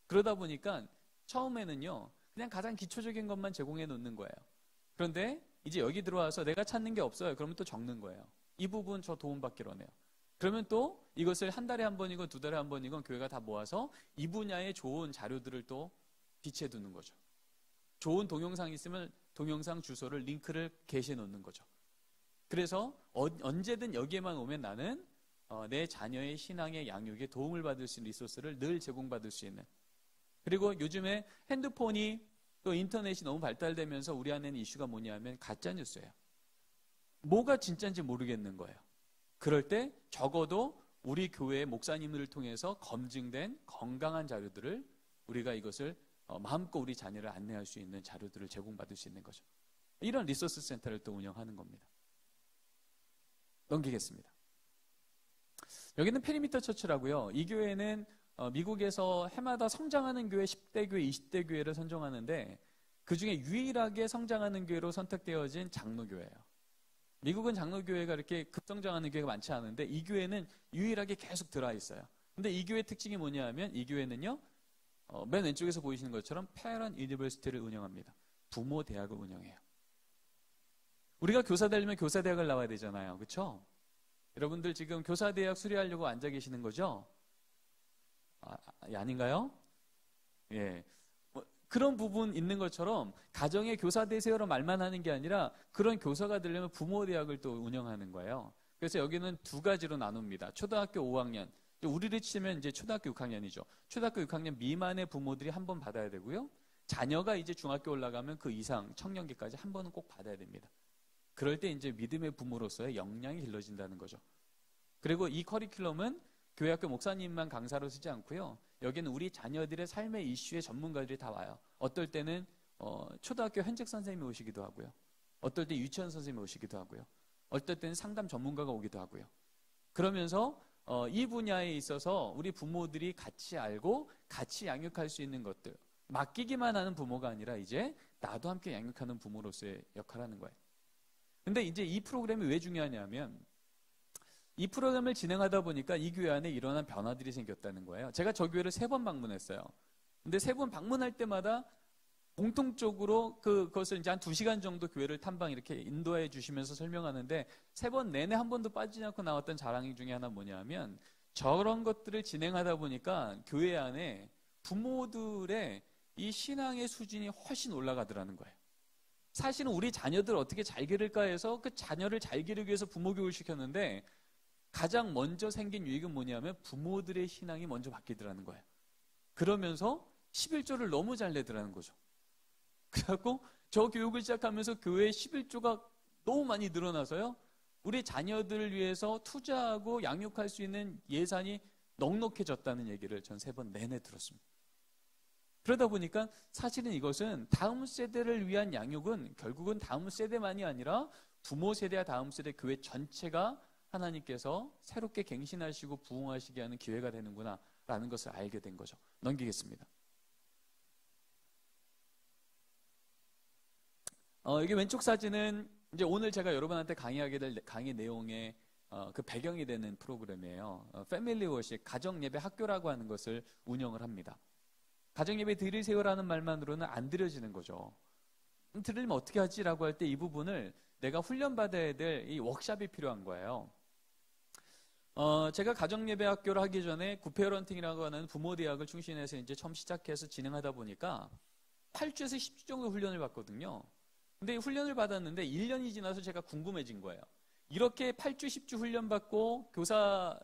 그러다 보니까 처음에는요, 그냥 가장 기초적인 것만 제공해 놓는 거예요. 그런데 이제 여기 들어와서 내가 찾는 게 없어요. 그러면 또 적는 거예요. 이 부분 저 도움받기로 하네요. 그러면 또 이것을 한 달에 한 번이건 두 달에 한 번이건 교회가 다 모아서 이 분야의 좋은 자료들을 또 비치해 두는 거죠. 좋은 동영상이 있으면 동영상 주소를, 링크를 게시해 놓는 거죠. 그래서 언제든 여기에만 오면 나는 내 자녀의 신앙의 양육에 도움을 받을 수 있는 리소스를 늘 제공받을 수 있는. 그리고 요즘에 핸드폰이 또 인터넷이 너무 발달되면서 우리 안에는 이슈가 뭐냐면 가짜뉴스예요. 뭐가 진짜인지 모르겠는 거예요. 그럴 때 적어도 우리 교회의 목사님들을 통해서 검증된 건강한 자료들을, 우리가 이것을 마음껏 우리 자녀를 안내할 수 있는 자료들을 제공받을 수 있는 거죠. 이런 리소스 센터를 또 운영하는 겁니다. 넘기겠습니다. 여기는 페리미터 처치라고요. 이 교회는 미국에서 해마다 성장하는 교회 10대 교회, 20대 교회를 선정하는데 그 중에 유일하게 성장하는 교회로 선택되어진 장로교회예요. 미국은 장로교회가 이렇게 급성장하는 교회가 많지 않은데 이 교회는 유일하게 계속 들어와 있어요. 근데 이 교회 특징이 뭐냐 하면 이 교회는요, 맨 왼쪽에서 보이시는 것처럼 페런 유니버시티를 운영합니다. 부모 대학을 운영해요. 우리가 교사 되려면 교사대학을 나와야 되잖아요. 그렇죠? 여러분들 지금 교사대학 수료하려고 앉아 계시는 거죠? 아닌가요? 예. 그런 부분 있는 것처럼 가정에 교사 되세요로 말만 하는 게 아니라 그런 교사가 되려면 부모대학을 또 운영하는 거예요. 그래서 여기는 두 가지로 나눕니다. 초등학교 5학년, 우리를 치면 이제 초등학교 6학년이죠. 초등학교 6학년 미만의 부모들이 한 번 받아야 되고요. 자녀가 이제 중학교 올라가면 그 이상 청년기까지 한 번은 꼭 받아야 됩니다. 그럴 때 이제 믿음의 부모로서의 역량이 길러진다는 거죠. 그리고 이 커리큘럼은 교회 학교 목사님만 강사로 쓰지 않고요. 여기는 우리 자녀들의 삶의 이슈의 전문가들이 다 와요. 어떨 때는 초등학교 현직 선생님이 오시기도 하고요. 어떨 때 유치원 선생님이 오시기도 하고요. 어떨 때는 상담 전문가가 오기도 하고요. 그러면서 이 분야에 있어서 우리 부모들이 같이 알고 같이 양육할 수 있는 것들, 맡기기만 하는 부모가 아니라 이제 나도 함께 양육하는 부모로서의 역할을 하는 거예요. 근데 이제 이 프로그램이 왜 중요하냐면 이 프로그램을 진행하다 보니까 이 교회 안에 일어난 변화들이 생겼다는 거예요. 제가 저 교회를 3번 방문했어요. 근데 3번 방문할 때마다 공통적으로 그것을 이제 한 2시간 정도 교회를 탐방 이렇게 인도해 주시면서 설명하는데 3번 내내 한 번도 빠지지 않고 나왔던 자랑 중에 하나 뭐냐면 저런 것들을 진행하다 보니까 교회 안에 부모들의 이 신앙의 수준이 훨씬 올라가더라는 거예요. 사실은 우리 자녀들 어떻게 잘 기를까 해서 그 자녀를 잘 기르기 위해서 부모 교육을 시켰는데 가장 먼저 생긴 유익은 뭐냐면 부모들의 신앙이 먼저 바뀌더라는 거예요. 그러면서 11조를 너무 잘 내더라는 거죠. 그래갖고 저 교육을 시작하면서 교회의 11조가 너무 많이 늘어나서요. 우리 자녀들을 위해서 투자하고 양육할 수 있는 예산이 넉넉해졌다는 얘기를 전 3번 내내 들었습니다. 그러다 보니까 사실은 이것은 다음 세대를 위한 양육은 결국은 다음 세대만이 아니라 부모 세대와 다음 세대 교회 전체가 하나님께서 새롭게 갱신하시고 부흥하시게 하는 기회가 되는구나 라는 것을 알게 된 거죠. 넘기겠습니다. 여기 왼쪽 사진은 이제 오늘 제가 여러분한테 강의하게 될 강의 내용의 그 배경이 되는 프로그램이에요. 패밀리 워십, 가정예배 학교라고 하는 것을 운영을 합니다. 가정예배 드리세요라는 말만으로는 안 드려지는 거죠. 드리면 어떻게 하지라고 할 때 이 부분을 내가 훈련받아야 될 이 워크숍이 필요한 거예요. 제가 가정예배 학교를 하기 전에 굿페어런팅이라고 하는 부모대학을 충신해서 이제 처음 시작해서 진행하다 보니까 8주에서 10주 정도 훈련을 받거든요. 근데 훈련을 받았는데 1년이 지나서 제가 궁금해진 거예요. 이렇게 8주, 10주 훈련받고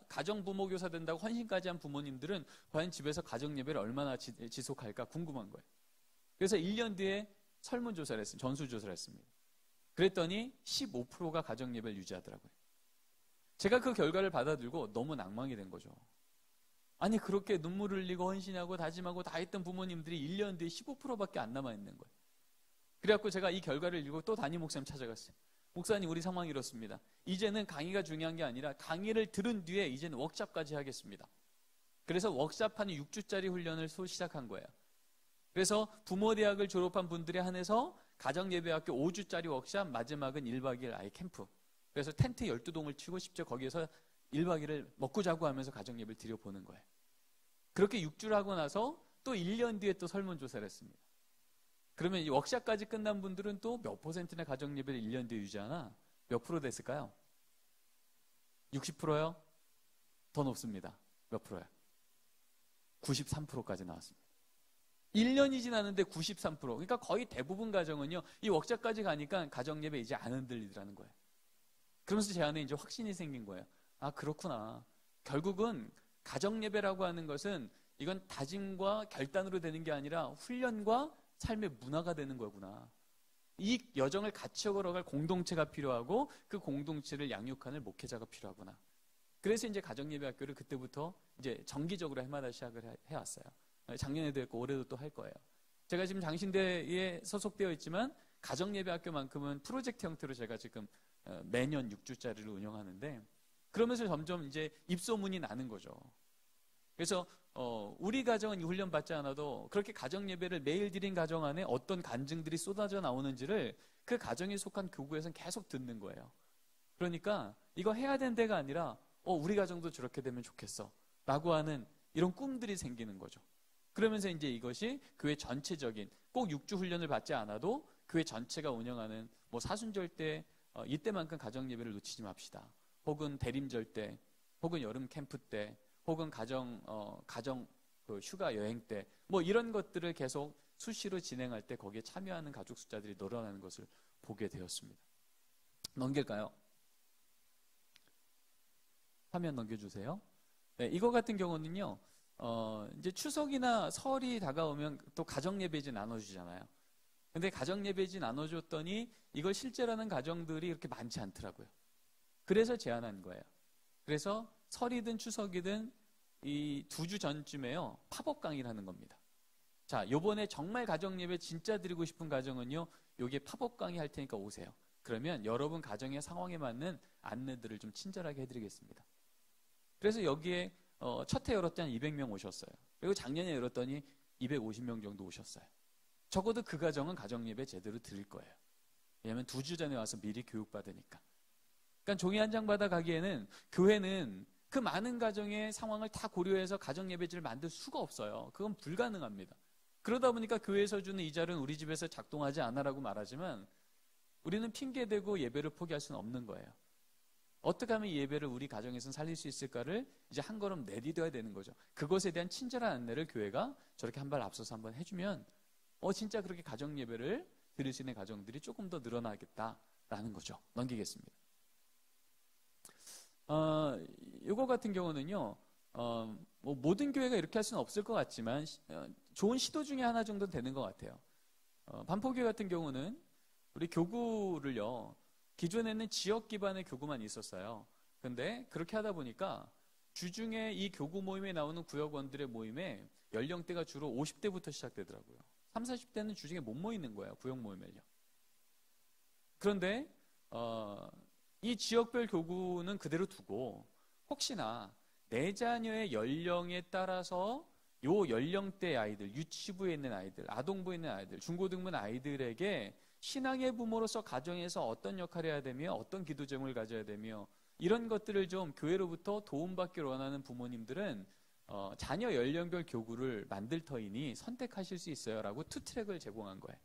가정부모 교사 된다고 헌신까지 한 부모님들은 과연 집에서 가정예배를 얼마나 지속할까 궁금한 거예요. 그래서 1년 뒤에 설문조사를 했습니다. 전수조사를 했습니다. 그랬더니 15%가 가정예배를 유지하더라고요. 제가 그 결과를 받아들고 너무 낭망이 된 거죠. 아니 그렇게 눈물 흘리고 헌신하고 다짐하고 다 했던 부모님들이 1년 뒤에 15%밖에 안 남아있는 거예요. 그래갖고 제가 이 결과를 읽고 또 담임 목사님 찾아갔어요. 목사님 우리 상황이 이렇습니다. 이제는 강의가 중요한 게 아니라 강의를 들은 뒤에 이제는 워크숍까지 하겠습니다. 그래서 워크숍하는 6주짜리 훈련을 시작한 거예요. 그래서 부모대학을 졸업한 분들에 한해서 가정예배학교 5주짜리 워크숍, 마지막은 1박 2일 아예 캠프. 그래서 텐트 12동을 치고 심지어 거기에서 1박 2일을 먹고 자고 하면서 가정예배를 드려보는 거예요. 그렇게 6주를 하고 나서 또 1년 뒤에 또 설문조사를 했습니다. 그러면 이 워크숍까지 끝난 분들은 또 몇 %나 가정예배를 1년 뒤에 유지하나? 몇 프로 됐을까요? 60%요? 더 높습니다. 몇 프로요? 93%까지 나왔습니다. 1년이 지났는데 93%. 그러니까 거의 대부분 가정은요, 이 워크숍까지 가니까 가정예배 이제 안 흔들리더라는 거예요. 그러면서 제 안에 이제 확신이 생긴 거예요. 아, 그렇구나. 결국은 가정예배라고 하는 것은 이건 다짐과 결단으로 되는 게 아니라 훈련과 삶의 문화가 되는 거구나. 이 여정을 같이 걸어갈 공동체가 필요하고 그 공동체를 양육하는 목회자가 필요하구나. 그래서 이제 가정예배학교를 그때부터 이제 정기적으로 해마다 시작을 해왔어요. 작년에도 했고 올해도 또 할 거예요. 제가 지금 장신대에 소속되어 있지만 가정예배학교만큼은 프로젝트 형태로 제가 지금 매년 6주짜리를 운영하는데 그러면서 점점 이제 입소문이 나는 거죠. 그래서 우리 가정은 이 훈련 받지 않아도 그렇게 가정예배를 매일 드린 가정 안에 어떤 간증들이 쏟아져 나오는지를 그 가정에 속한 교구에서는 계속 듣는 거예요. 그러니까 이거 해야 되는 데가 아니라 우리 가정도 저렇게 되면 좋겠어 라고 하는 이런 꿈들이 생기는 거죠. 그러면서 이제 이것이 교회 전체적인 꼭 6주 훈련을 받지 않아도 교회 전체가 운영하는 뭐 사순절 때 이때만큼 가정 예배를 놓치지 맙시다. 혹은 대림절 때, 혹은 여름 캠프 때, 혹은 가정 그 휴가 여행 때, 뭐 이런 것들을 계속 수시로 진행할 때 거기에 참여하는 가족 숫자들이 늘어나는 것을 보게 되었습니다. 넘길까요? 화면 넘겨주세요. 네, 이거 같은 경우는요, 이제 추석이나 설이 다가오면 또 가정 예배지 나눠주잖아요. 근데 가정 예배지 나눠줬더니 이걸 실제로 하는 가정들이 이렇게 많지 않더라고요. 그래서 제안한 거예요. 그래서 설이든 추석이든 이 2주 전쯤에요, 팝업 강의를 하는 겁니다. 자, 요번에 정말 가정 예배 진짜 드리고 싶은 가정은요, 요게 팝업 강의 할 테니까 오세요. 그러면 여러분 가정의 상황에 맞는 안내들을 좀 친절하게 해드리겠습니다. 그래서 여기에 첫 해 열었더니 200명 오셨어요. 그리고 작년에 열었더니 250명 정도 오셨어요. 적어도 그 가정은 가정 예배 제대로 드릴 거예요. 왜냐하면 2주 전에 와서 미리 교육받으니까. 그러니까 종이 한 장 받아 가기에는 교회는 그 많은 가정의 상황을 다 고려해서 가정 예배지를 만들 수가 없어요. 그건 불가능합니다. 그러다 보니까 교회에서 주는 이 자료는 우리 집에서 작동하지 않아라고 말하지만 우리는 핑계대고 예배를 포기할 수는 없는 거예요. 어떻게 하면 이 예배를 우리 가정에서는 살릴 수 있을까를 이제 한 걸음 내디뎌야 되는 거죠. 그것에 대한 친절한 안내를 교회가 저렇게 한 발 앞서서 한번 해주면 진짜 그렇게 가정 예배를 드릴 수 있는 가정들이 조금 더 늘어나겠다라는 거죠. 넘기겠습니다. 이거 같은 경우는요, 뭐 모든 교회가 이렇게 할 수는 없을 것 같지만 좋은 시도 중에 하나 정도 되는 것 같아요. 반포교회 같은 경우는 우리 교구를요, 기존에는 지역 기반의 교구만 있었어요. 근데 그렇게 하다 보니까 주중에 이 교구 모임에 나오는 구역원들의 모임에 연령대가 주로 50대부터 시작되더라고요. 30, 40대는 주중에 못 모이는 거예요. 구역 모임을요. 그런데 이 지역별 교구는 그대로 두고 혹시나 내 자녀의 연령에 따라서 요 연령대 아이들, 유치부에 있는 아이들, 아동부에 있는 아이들, 중고등부 아이들에게 신앙의 부모로서 가정에서 어떤 역할을 해야 되며 어떤 기도 제목을 가져야 되며 이런 것들을 좀 교회로부터 도움받기를 원하는 부모님들은 자녀 연령별 교구를 만들 터이니 선택하실 수 있어요 라고 2트랙을 제공한 거예요.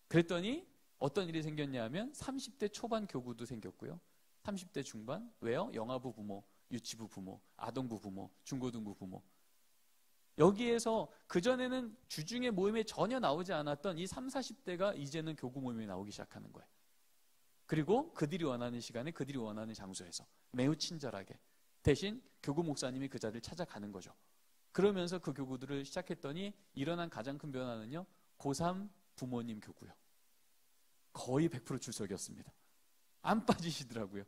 그랬더니 어떤 일이 생겼냐 하면 30대 초반 교구도 생겼고요. 30대 중반, 왜요? 영아부 부모, 유치부 부모, 아동부 부모, 중고등부 부모. 여기에서 그전에는 주중에 모임에 전혀 나오지 않았던 이 30, 40대가 이제는 교구 모임에 나오기 시작하는 거예요. 그리고 그들이 원하는 시간에 그들이 원하는 장소에서 매우 친절하게 대신 교구 목사님이 그 자리를 찾아가는 거죠. 그러면서 그 교구들을 시작했더니 일어난 가장 큰 변화는요, 고3 부모님 교구요. 거의 100% 출석이었습니다. 안 빠지시더라고요.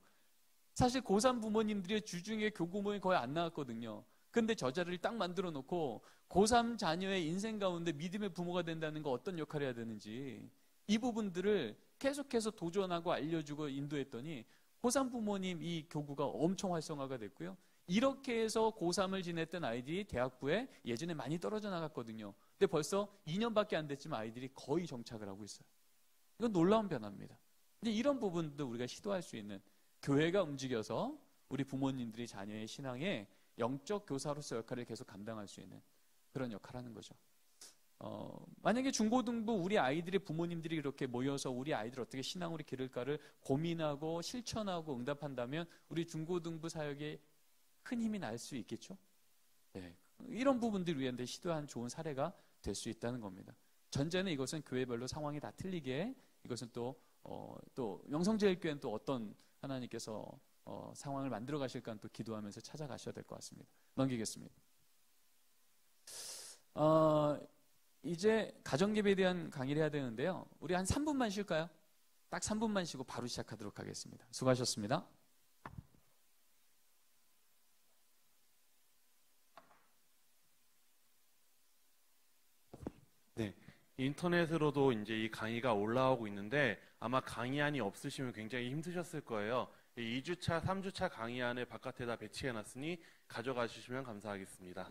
사실 고3 부모님들이 주중에 교구 모임 거의 안 나왔거든요. 근데 저 자리를 딱 만들어 놓고 고3 자녀의 인생 가운데 믿음의 부모가 된다는 거 어떤 역할을 해야 되는지 이 부분들을 계속해서 도전하고 알려주고 인도했더니 고3 부모님 이 교구가 엄청 활성화가 됐고요. 이렇게 해서 고3을 지냈던 아이들이 대학부에 예전에 많이 떨어져 나갔거든요. 근데 벌써 2년밖에 안 됐지만 아이들이 거의 정착을 하고 있어요. 이건 놀라운 변화입니다. 근데 이런 부분도 우리가 시도할 수 있는, 교회가 움직여서 우리 부모님들이 자녀의 신앙에 영적 교사로서 역할을 계속 감당할 수 있는 그런 역할을 하는 거죠. 만약에 중고등부 우리 아이들의 부모님들이 이렇게 모여서 우리 아이들 어떻게 신앙으로 기를까를 고민하고 실천하고 응답한다면 우리 중고등부 사역에 큰 힘이 날 수 있겠죠. 네. 이런 부분들을 우리한테 시도한 좋은 사례가 될 수 있다는 겁니다. 전제는 이것은 교회별로 상황이 다 틀리게 이것은 또 명성제일교회는 또 어떤 하나님께서 상황을 만들어 가실까 또 기도하면서 찾아가셔야 될 것 같습니다. 넘기겠습니다. 이제 가정예배에 대한 강의를 해야 되는데요. 우리 한 3분만 쉴까요? 딱 3분만 쉬고 바로 시작하도록 하겠습니다. 수고하셨습니다. 네. 인터넷으로도 이제 이 강의가 올라오고 있는데 아마 강의안이 없으시면 굉장히 힘드셨을 거예요. 2주차, 3주차 강의안을 바깥에다 배치해 놨으니 가져가 주시면 감사하겠습니다.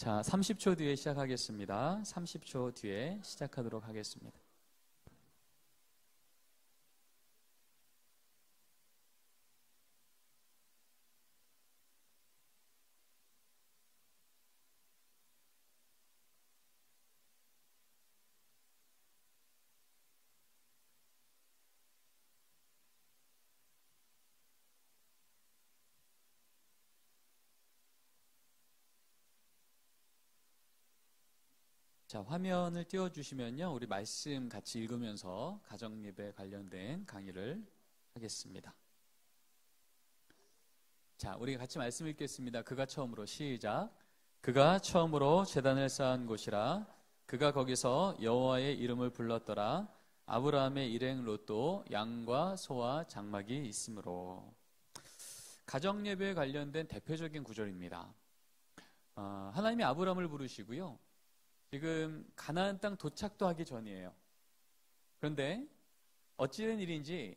자, 30초 뒤에 시작하겠습니다. 30초 뒤에 시작하도록 하겠습니다. 자, 화면을 띄워주시면요. 우리 말씀 같이 읽으면서 가정예배 관련된 강의를 하겠습니다. 자, 우리 같이 말씀 읽겠습니다. 그가 처음으로 시작. 그가 처음으로 제단을 쌓은 곳이라. 그가 거기서 여호와의 이름을 불렀더라. 아브라함의 일행 롯도 양과 소와 장막이 있으므로. 가정예배에 관련된 대표적인 구절입니다. 하나님이 아브라함을 부르시고요. 지금 가나안 땅 도착도 하기 전이에요. 그런데 어찌된 일인지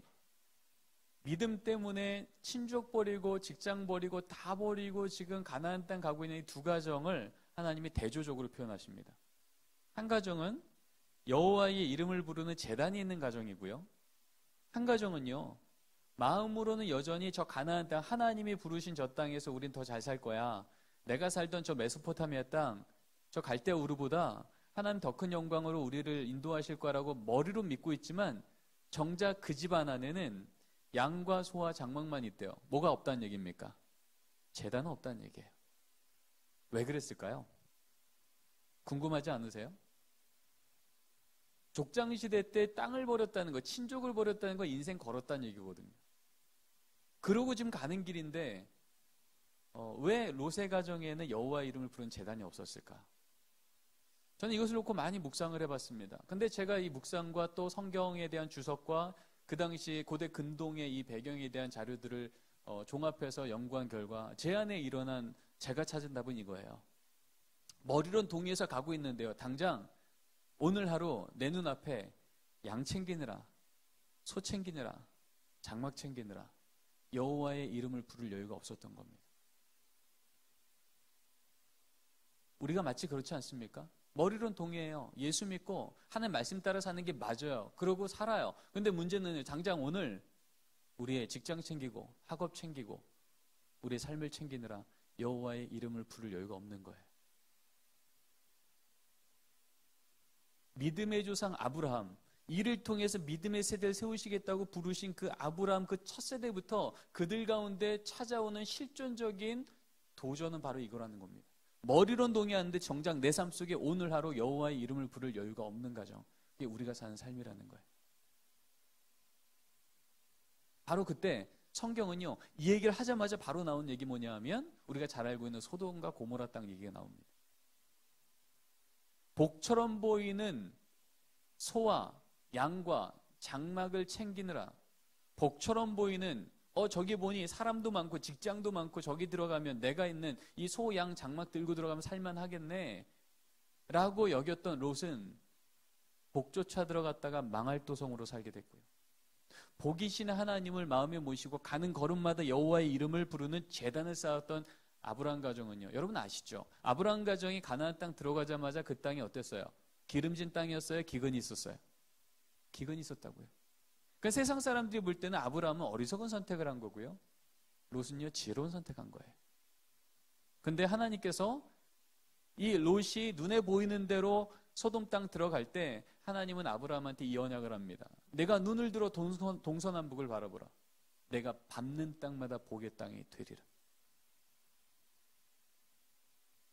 믿음 때문에 친족 버리고 직장 버리고 다 버리고 지금 가나안 땅 가고 있는 이 두 가정을 하나님이 대조적으로 표현하십니다. 한 가정은 여호와의 이름을 부르는 제단이 있는 가정이고요. 한 가정은요, 마음으로는 여전히 저 가나안 땅, 하나님이 부르신 저 땅에서 우린 더 잘 살 거야. 내가 살던 저 메소포타미아 땅, 저 갈대 우르보다 하나님 더 큰 영광으로 우리를 인도하실 거라고 머리로 믿고 있지만 정작 그 집안 안에는 양과 소와 장막만 있대요. 뭐가 없다는 얘기입니까? 제단은 없다는 얘기예요. 왜 그랬을까요? 궁금하지 않으세요? 족장시대 때 땅을 버렸다는 거, 친족을 버렸다는 거 인생 걸었다는 얘기거든요. 그러고 지금 가는 길인데 왜 롯의 가정에는 여호와의 이름을 부르는 제단이 없었을까? 저는 이것을 놓고 많이 묵상을 해봤습니다. 근데 제가 이 묵상과 또 성경에 대한 주석과 그 당시 고대 근동의 이 배경에 대한 자료들을 종합해서 연구한 결과 제 안에 일어난 제가 찾은 답은 이거예요. 머리론 동의해서 가고 있는데요. 당장 오늘 하루 내 눈앞에 양 챙기느라, 소 챙기느라, 장막 챙기느라 여호와의 이름을 부를 여유가 없었던 겁니다. 우리가 마치 그렇지 않습니까? 머리론 동의해요. 예수 믿고 하나님 말씀 따라 사는 게 맞아요. 그러고 살아요. 근데 문제는 당장 오늘 우리의 직장 챙기고 학업 챙기고 우리의 삶을 챙기느라 여호와의 이름을 부를 여유가 없는 거예요. 믿음의 조상 아브라함, 이를 통해서 믿음의 세대를 세우시겠다고 부르신 그 아브라함 그 첫 세대부터 그들 가운데 찾아오는 실존적인 도전은 바로 이거라는 겁니다. 머리론 동의하는데 정작 내 삶 속에 오늘 하루 여호와의 이름을 부를 여유가 없는 가정, 이게 우리가 사는 삶이라는 거예요. 바로 그때 성경은요, 이 얘기를 하자마자 바로 나온 얘기 뭐냐 하면 우리가 잘 알고 있는 소돔과 고모라 땅 얘기가 나옵니다. 복처럼 보이는 소와 양과 장막을 챙기느라, 복처럼 보이는 저기 보니 사람도 많고 직장도 많고 저기 들어가면 내가 있는 이 소, 양, 장막 들고 들어가면 살만하겠네 라고 여겼던 롯은 복조차 들어갔다가 망할도성으로 살게 됐고요. 복이신 하나님을 마음에 모시고 가는 걸음마다 여호와의 이름을 부르는 제단을 쌓았던 아브라함 가정은요, 여러분 아시죠? 아브라함 가정이 가나안 땅 들어가자마자 그 땅이 어땠어요? 기름진 땅이었어요? 기근이 있었어요? 기근이 있었다고요. 그러니까 세상 사람들이 볼 때는 아브라함은 어리석은 선택을 한 거고요. 롯은요, 지혜로운 선택한 거예요. 근데 하나님께서 이 롯이 눈에 보이는 대로 소돔 땅 들어갈 때 하나님은 아브라함한테 이 언약을 합니다. 내가 눈을 들어 동서남북을 바라보라. 내가 밟는 땅마다 복의 땅이 되리라.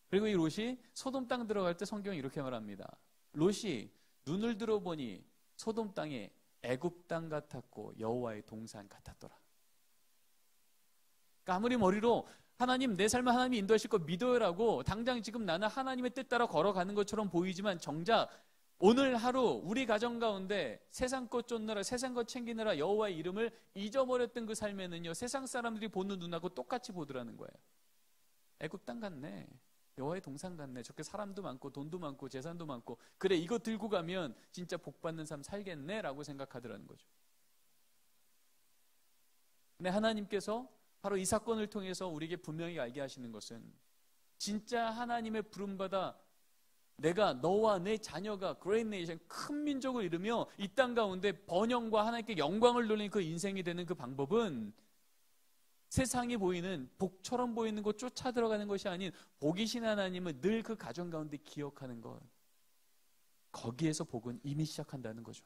그리고 이 롯이 소돔 땅 들어갈 때 성경이 이렇게 말합니다. 롯이 눈을 들어보니 소돔 땅에 애굽 땅 같았고 여호와의 동산 같았더라. 그러니까 아무리 머리로 하나님 내 삶을 하나님이 인도하실 거 믿어요라고 당장 지금 나는 하나님의 뜻 따라 걸어가는 것처럼 보이지만 정작 오늘 하루 우리 가정 가운데 세상 것 쫓느라 세상 것 챙기느라 여호와의 이름을 잊어버렸던 그 삶에는요, 세상 사람들이 보는 눈하고 똑같이 보더라는 거예요. 애굽 땅 같네, 여호와의 동산 같네, 저렇게 사람도 많고 돈도 많고 재산도 많고, 그래 이거 들고 가면 진짜 복 받는 삶 살겠네 라고 생각하더라는 거죠. 근데 하나님께서 바로 이 사건을 통해서 우리에게 분명히 알게 하시는 것은 진짜 하나님의 부름받아 내가 너와 내 자녀가 그레이트 네이션 큰 민족을 이루며 이 땅 가운데 번영과 하나님께 영광을 돌리는 그 인생이 되는 그 방법은 세상이 보이는 복처럼 보이는 것 쫓아 들어가는 것이 아닌 복이신 하나님을 늘 그 가정 가운데 기억하는 것. 거기에서 복은 이미 시작한다는 거죠.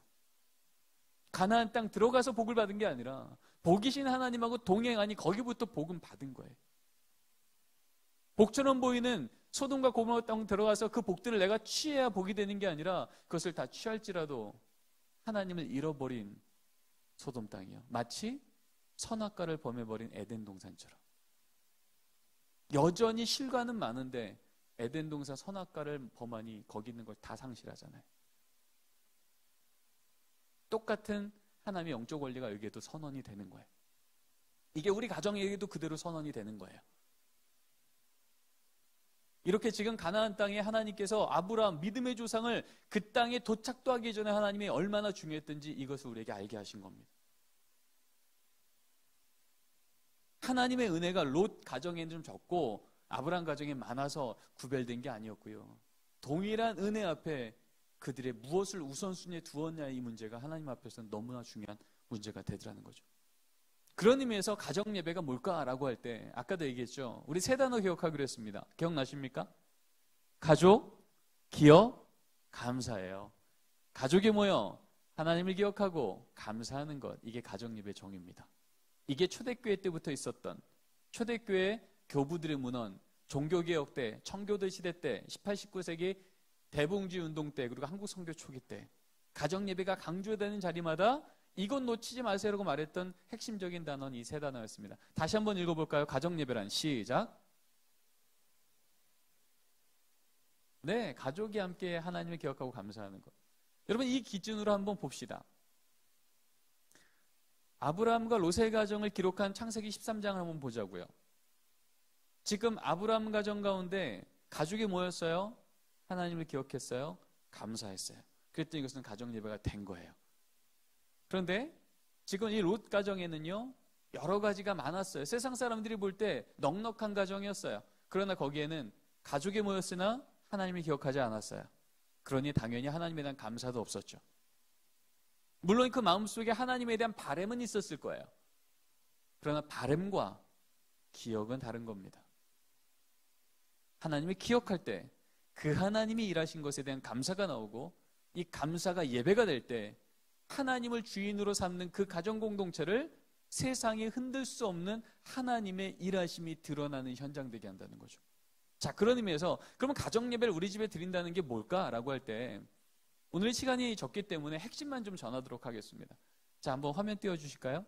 가나안 땅 들어가서 복을 받은 게 아니라 복이신 하나님하고 동행하니 거기부터 복은 받은 거예요. 복처럼 보이는 소돔과 고모라 땅 들어가서 그 복들을 내가 취해야 복이 되는 게 아니라 그것을 다 취할지라도 하나님을 잃어버린 소돔 땅이요. 마치 선악과를 범해버린 에덴 동산처럼. 여전히 실과는 많은데 에덴 동산 선악과를 범하니 거기 있는 걸 다 상실하잖아요. 똑같은 하나님의 영적 원리가 여기에도 선언이 되는 거예요. 이게 우리 가정에게도 그대로 선언이 되는 거예요. 이렇게 지금 가나안 땅에 하나님께서 아브라함 믿음의 조상을 그 땅에 도착도 하기 전에 하나님이 얼마나 중요했던지 이것을 우리에게 알게 하신 겁니다. 하나님의 은혜가 롯 가정에는 좀 적고 아브라함 가정에 많아서 구별된 게 아니었고요. 동일한 은혜 앞에 그들의 무엇을 우선순위에 두었냐 이 문제가 하나님 앞에서는 너무나 중요한 문제가 되더라는 거죠. 그런 의미에서 가정 예배가 뭘까라고 할 때 아까도 얘기했죠. 우리 세 단어 기억하기로 했습니다. 기억나십니까? 가족, 기억, 감사예요. 가족이 모여 하나님을 기억하고 감사하는 것, 이게 가정 예배 정의입니다. 이게 초대교회 때부터 있었던 초대교회 교부들의 문헌, 종교개혁 때, 청교도 시대 때, 18, 19세기 대봉주의 운동 때, 그리고 한국 선교 초기 때 가정 예배가 강조되는 자리마다 이건 놓치지 마세요라고 말했던 핵심적인 단어는 이 세 단어였습니다. 다시 한번 읽어볼까요? 가정 예배란 시작. 네, 가족이 함께 하나님을 기억하고 감사하는 것. 여러분 이 기준으로 한번 봅시다. 아브라함과 롯의 가정을 기록한 창세기 13장을 한번 보자고요. 지금 아브라함 가정 가운데 가족이 모였어요. 하나님을 기억했어요. 감사했어요. 그랬더니 이것은 가정 예배가 된 거예요. 그런데 지금 이 롯 가정에는요, 여러 가지가 많았어요. 세상 사람들이 볼 때 넉넉한 가정이었어요. 그러나 거기에는 가족이 모였으나 하나님을 기억하지 않았어요. 그러니 당연히 하나님에 대한 감사도 없었죠. 물론 그 마음속에 하나님에 대한 바램은 있었을 거예요. 그러나 바램과 기억은 다른 겁니다. 하나님을 기억할 때 그 하나님이 일하신 것에 대한 감사가 나오고 이 감사가 예배가 될 때 하나님을 주인으로 삼는 그 가정 공동체를 세상에 흔들 수 없는 하나님의 일하심이 드러나는 현장 되게 한다는 거죠. 자, 그런 의미에서 그러면 가정 예배를 우리 집에 드린다는 게 뭘까라고 할 때 오늘 시간이 적기 때문에 핵심만 좀 전하도록 하겠습니다. 자, 한번 화면 띄워주실까요?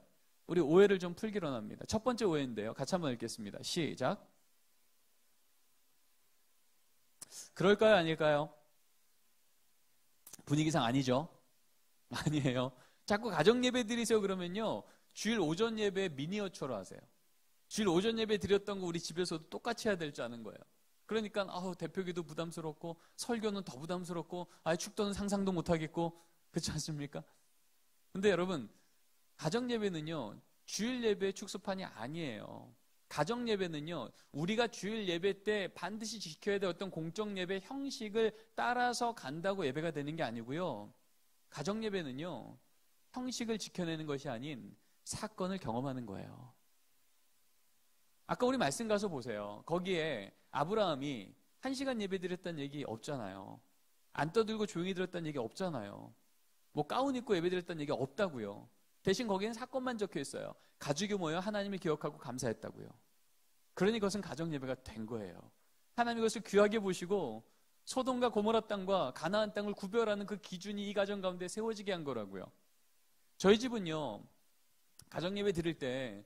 우리 오해를 좀 풀기로 합니다. 첫 번째 오해인데요. 같이 한번 읽겠습니다. 시작. 그럴까요? 아닐까요? 분위기상 아니죠? 아니에요. 자꾸 가정 예배 드리세요 그러면요, 주일 오전 예배 미니어처로 하세요. 주일 오전 예배 드렸던 거 우리 집에서도 똑같이 해야 될 줄 아는 거예요. 그러니까 대표기도 부담스럽고 설교는 더 부담스럽고 축도는 상상도 못하겠고 그렇지 않습니까? 근데 여러분, 가정 예배는요 주일 예배의 축소판이 아니에요. 가정 예배는요 우리가 주일 예배 때 반드시 지켜야 될 어떤 공적 예배 형식을 따라서 간다고 예배가 되는 게 아니고요, 가정 예배는요 형식을 지켜내는 것이 아닌 사건을 경험하는 거예요. 아까 우리 말씀 가서 보세요. 거기에 아브라함이 1시간 예배 드렸다는 얘기 없잖아요. 안 떠들고 조용히 들었다는 얘기 없잖아요. 뭐 가운 입고 예배 드렸다는 얘기 없다고요. 대신 거기에는 사건만 적혀 있어요. 가족이 모여 하나님을 기억하고 감사했다고요. 그러니 그것은 가정 예배가 된 거예요. 하나님이 그것을 귀하게 보시고 소돔과 고모라 땅과 가나안 땅을 구별하는 그 기준이 이 가정 가운데 세워지게 한 거라고요. 저희 집은요 가정 예배 드릴 때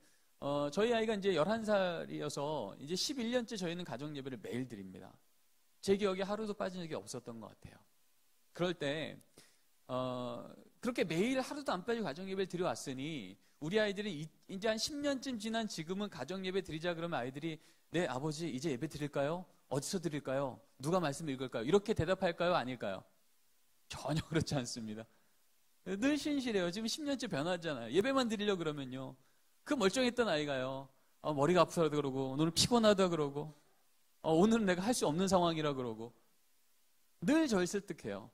저희 아이가 이제 11살이어서 이제 11년째 저희는 가정 예배를 매일 드립니다. 제 기억에 하루도 빠진 적이 없었던 것 같아요. 그럴 때 그렇게 매일 하루도 안 빠지고 가정 예배를 드려왔으니 우리 아이들이 이제 한 10년쯤 지난 지금은 가정 예배 드리자 그러면 아이들이 네 아버지 이제 예배 드릴까요? 어디서 드릴까요? 누가 말씀 읽을까요? 이렇게 대답할까요? 아닐까요? 전혀 그렇지 않습니다. 늘 신실해요. 지금 10년째 변하잖아요. 예배만 드리려고 그러면요, 그 멀쩡했던 아이가요 머리가 아프다 그러고 오늘 피곤하다 그러고 오늘은 내가 할 수 없는 상황이라 그러고 늘 절실득해요.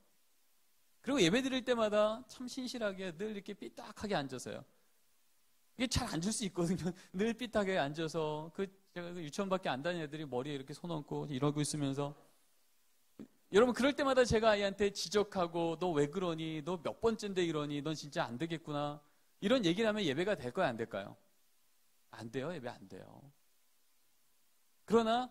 그리고 예배 드릴 때마다 참 신실하게 늘 이렇게 삐딱하게 앉아서요. 이게 잘 앉을 수 있거든요. 늘 삐딱하게 앉아서 제가 유치원밖에 안 다니는 애들이 머리에 이렇게 손 얹고 이러고 있으면서 여러분 그럴 때마다 제가 아이한테 지적하고 너 왜 그러니? 너 몇 번째인데 이러니? 넌 진짜 안 되겠구나. 이런 얘기를 하면 예배가 될까요? 안 될까요? 안 돼요. 예배 안 돼요. 그러나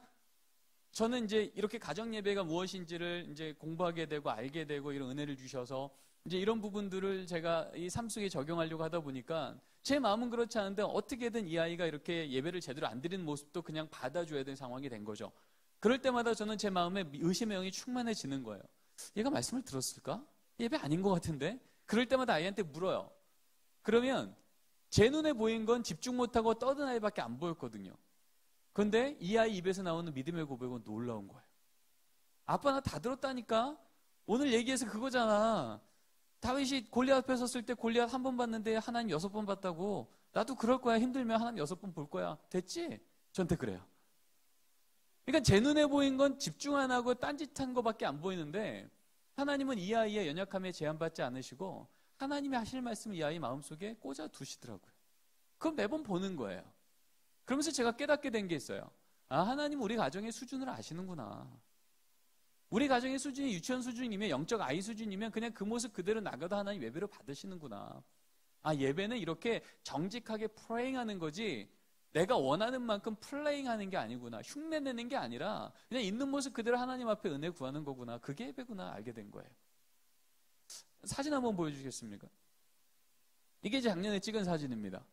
저는 이제 이렇게 가정 예배가 무엇인지를 이제 공부하게 되고 알게 되고 이런 은혜를 주셔서 이제 이런 부분들을 제가 이 삶 속에 적용하려고 하다 보니까 제 마음은 그렇지 않은데 어떻게든 이 아이가 이렇게 예배를 제대로 안 드리는 모습도 그냥 받아줘야 되는 상황이 된 거죠. 그럴 때마다 저는 제 마음에 의심의 영이 충만해지는 거예요. 얘가 말씀을 들었을까? 예배 아닌 것 같은데? 그럴 때마다 아이한테 물어요. 그러면 제 눈에 보인 건 집중 못하고 떠든 아이밖에 안 보였거든요. 그런데 이 아이 입에서 나오는 믿음의 고백은 놀라운 거예요. 아빠 나 다 들었다니까? 오늘 얘기해서 그거잖아. 다윗이 골리앗 앞에 섰을 때 골리앗 한 번 봤는데 하나님 6번 봤다고. 나도 그럴 거야. 힘들면 하나님 6번 볼 거야. 됐지? 저한테 그래요. 그러니까 제 눈에 보인 건 집중 안 하고 딴짓한 거밖에 안 보이는데 하나님은 이 아이의 연약함에 제한받지 않으시고 하나님이 하실 말씀을 이 아이 마음속에 꽂아 두시더라고요. 그걸 매번 보는 거예요. 그러면서 제가 깨닫게 된 게 있어요. 아, 하나님 우리 가정의 수준을 아시는구나. 우리 가정의 수준이 유치원 수준이면 영적 아이 수준이면 그냥 그 모습 그대로 나가도 하나님 예배로 받으시는구나. 아, 예배는 이렇게 정직하게 프레잉하는 거지 내가 원하는 만큼 플레잉하는 게 아니구나. 흉내내는 게 아니라 그냥 있는 모습 그대로 하나님 앞에 은혜 구하는 거구나. 그게 예배구나 알게 된 거예요. 사진 한번 보여주시겠습니까? 이게 작년에 찍은 사진입니다.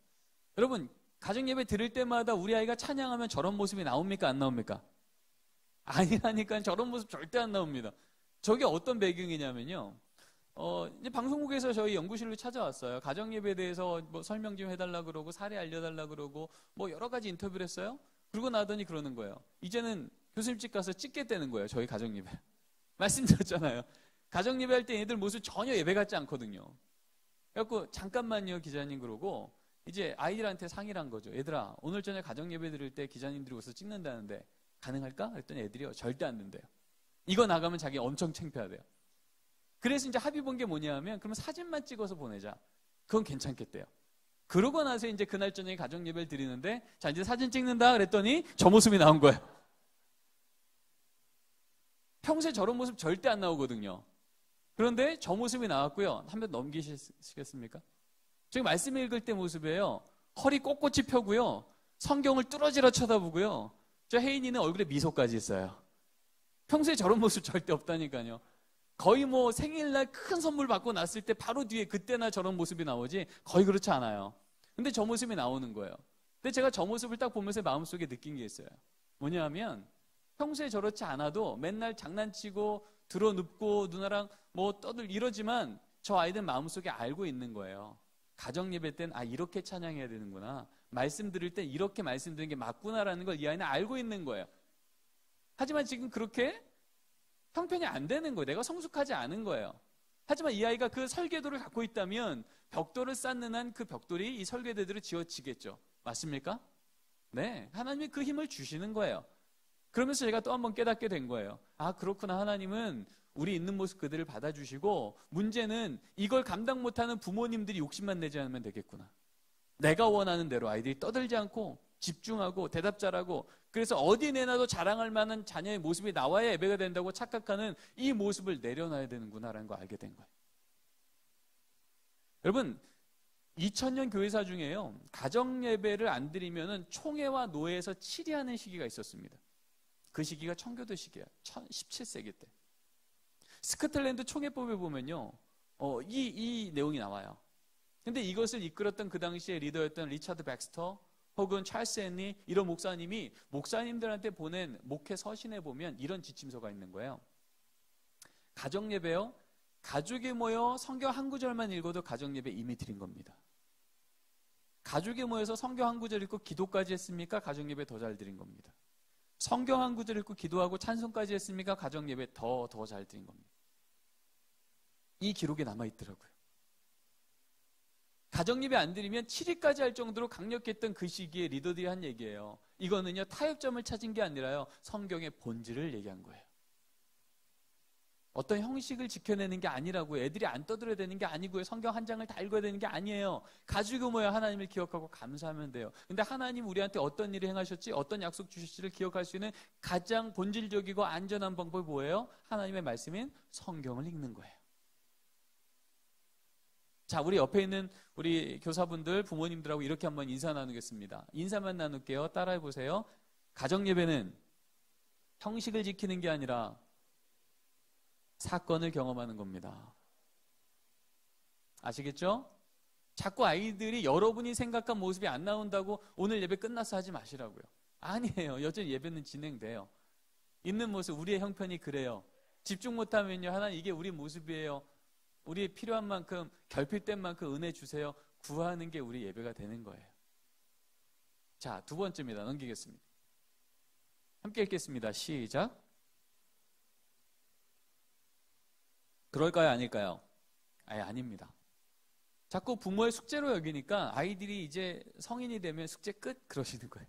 여러분 가정예배 드릴 때마다 우리 아이가 찬양하면 저런 모습이 나옵니까? 안 나옵니까? 아니라니까 저런 모습 절대 안 나옵니다. 저게 어떤 배경이냐면요. 이제 방송국에서 저희 연구실로 찾아왔어요. 가정예배에 대해서 뭐 설명 좀 해달라 그러고 사례 알려달라 그러고 뭐 여러 가지 인터뷰를 했어요. 그러고 나더니 그러는 거예요. 이제는 교수님집 가서 찍겠다는 거예요. 저희 가정예배. 말씀드렸잖아요. 가정예배 할 때 얘들 모습 전혀 예배 같지 않거든요. 그래갖고 잠깐만요 기자님 그러고 이제 아이들한테 상의를 한 거죠. 얘들아 오늘 저녁 가정예배 드릴 때 기자님들이 와서 찍는다는데 가능할까? 그랬더니 애들이요 절대 안 된대요. 이거 나가면 자기 엄청 창피하대요. 그래서 이제 합의 본 게 뭐냐면 그러면 사진만 찍어서 보내자. 그건 괜찮겠대요. 그러고 나서 이제 그날 저녁에 가정예배를 드리는데 자 이제 사진 찍는다 그랬더니 저 모습이 나온 거예요. 평소에 저런 모습 절대 안 나오거든요. 그런데 저 모습이 나왔고요. 한 번 넘기시겠습니까? 저기 말씀 읽을 때 모습이에요. 허리 꼿꼿이 펴고요. 성경을 뚫어지러 쳐다보고요. 저 혜인이는 얼굴에 미소까지 있어요. 평소에 저런 모습 절대 없다니까요. 거의 뭐 생일날 큰 선물 받고 났을 때 바로 뒤에 그때나 저런 모습이 나오지 거의 그렇지 않아요. 근데 저 모습이 나오는 거예요. 근데 제가 저 모습을 딱 보면서 마음속에 느낀 게 있어요. 뭐냐면 평소에 저렇지 않아도 맨날 장난치고 들어눕고 누나랑 뭐 떠들 이러지만 저 아이들 마음속에 알고 있는 거예요. 가정예배 땐 아 이렇게 찬양해야 되는구나. 말씀 들을 때 이렇게 말씀 드리는 게 맞구나라는 걸 이 아이는 알고 있는 거예요. 하지만 지금 그렇게 형편이 안 되는 거예요. 내가 성숙하지 않은 거예요. 하지만 이 아이가 그 설계도를 갖고 있다면 벽돌을 쌓는 한 그 벽돌이 이 설계도대로 지어지겠죠. 맞습니까? 네, 하나님이 그 힘을 주시는 거예요. 그러면서 제가 또 한 번 깨닫게 된 거예요. 아 그렇구나. 하나님은 우리 있는 모습 그들을 받아주시고 문제는 이걸 감당 못하는 부모님들이 욕심만 내지 않으면 되겠구나. 내가 원하는 대로 아이들이 떠들지 않고 집중하고 대답 잘하고 그래서 어디 내놔도 자랑할 만한 자녀의 모습이 나와야 예배가 된다고 착각하는 이 모습을 내려놔야 되는구나라는 걸 알게 된 거예요. 여러분 2000년 교회사 중에요. 가정예배를 안 드리면은 총회와 노회에서 치리하는 시기가 있었습니다. 그 시기가 청교도 시기야. 17세기 때. 스코틀랜드 총회법에 보면요. 이 내용이 나와요. 근데 이것을 이끌었던 그 당시에 리더였던 리차드 백스터 혹은 찰스 헨리 이런 목사님이 목사님들한테 보낸 목회 서신에 보면 이런 지침서가 있는 거예요. 가정예배요. 가족이 모여 성경 한 구절만 읽어도 가정예배 이미 드린 겁니다. 가족이 모여서 성경 한 구절 읽고 기도까지 했습니까? 가정예배 더 잘 드린 겁니다. 성경 한 구절 읽고 기도하고 찬송까지 했습니까? 가정예배 더 잘 드린 겁니다. 이 기록에 남아있더라고요. 가정예배 안 드리면 7일까지 할 정도로 강력했던 그 시기에 리더들이 한 얘기예요. 이거는요, 타협점을 찾은 게 아니라요, 성경의 본질을 얘기한 거예요. 어떤 형식을 지켜내는 게 아니라고요. 애들이 안 떠들어야 되는 게 아니고요. 성경 한 장을 다 읽어야 되는 게 아니에요. 가지고 모여 하나님을 기억하고 감사하면 돼요. 근데 하나님 우리한테 어떤 일을 행하셨지, 어떤 약속 주셨지를 기억할 수 있는 가장 본질적이고 안전한 방법이 뭐예요? 하나님의 말씀인 성경을 읽는 거예요. 자, 우리 옆에 있는 우리 교사분들, 부모님들하고 이렇게 한번 인사 나누겠습니다. 인사만 나눌게요. 따라해 보세요. 가정예배는 형식을 지키는 게 아니라 사건을 경험하는 겁니다. 아시겠죠? 자꾸 아이들이 여러분이 생각한 모습이 안 나온다고 오늘 예배 끝났어 하지 마시라고요. 아니에요. 여전히 예배는 진행돼요. 있는 모습, 우리의 형편이 그래요. 집중 못하면요, 하나님 이게 우리 모습이에요. 우리의 필요한 만큼, 결핍된 만큼 은혜 주세요. 구하는 게 우리 예배가 되는 거예요. 자, 두 번째입니다. 넘기겠습니다. 함께 읽겠습니다. 시작. 그럴까요? 아닐까요? 아예 아닙니다. 자꾸 부모의 숙제로 여기니까 아이들이 이제 성인이 되면 숙제 끝 그러시는 거예요.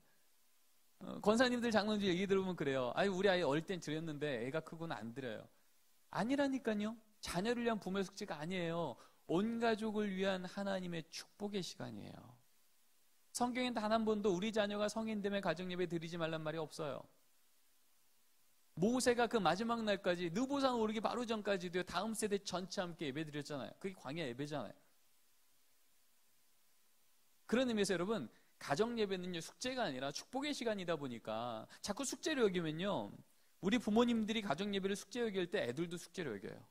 권사님들, 장로님들 얘기 들으면 그래요. 우리 아이 어릴 땐 드렸는데 애가 크고는 안 드려요. 아니라니까요. 자녀를 위한 부모의 숙제가 아니에요. 온 가족을 위한 하나님의 축복의 시간이에요. 성경엔 단 한 번도 우리 자녀가 성인 되면 가정예배 드리지 말란 말이 없어요. 모세가 그 마지막 날까지 느보산 오르기 바로 전까지도요, 다음 세대 전체 함께 예배 드렸잖아요. 그게 광야 예배잖아요. 그런 의미에서 여러분, 가정예배는요, 숙제가 아니라 축복의 시간이다 보니까 자꾸 숙제로 여기면요, 우리 부모님들이 가정예배를 숙제 여길 때 애들도 숙제로 여겨요.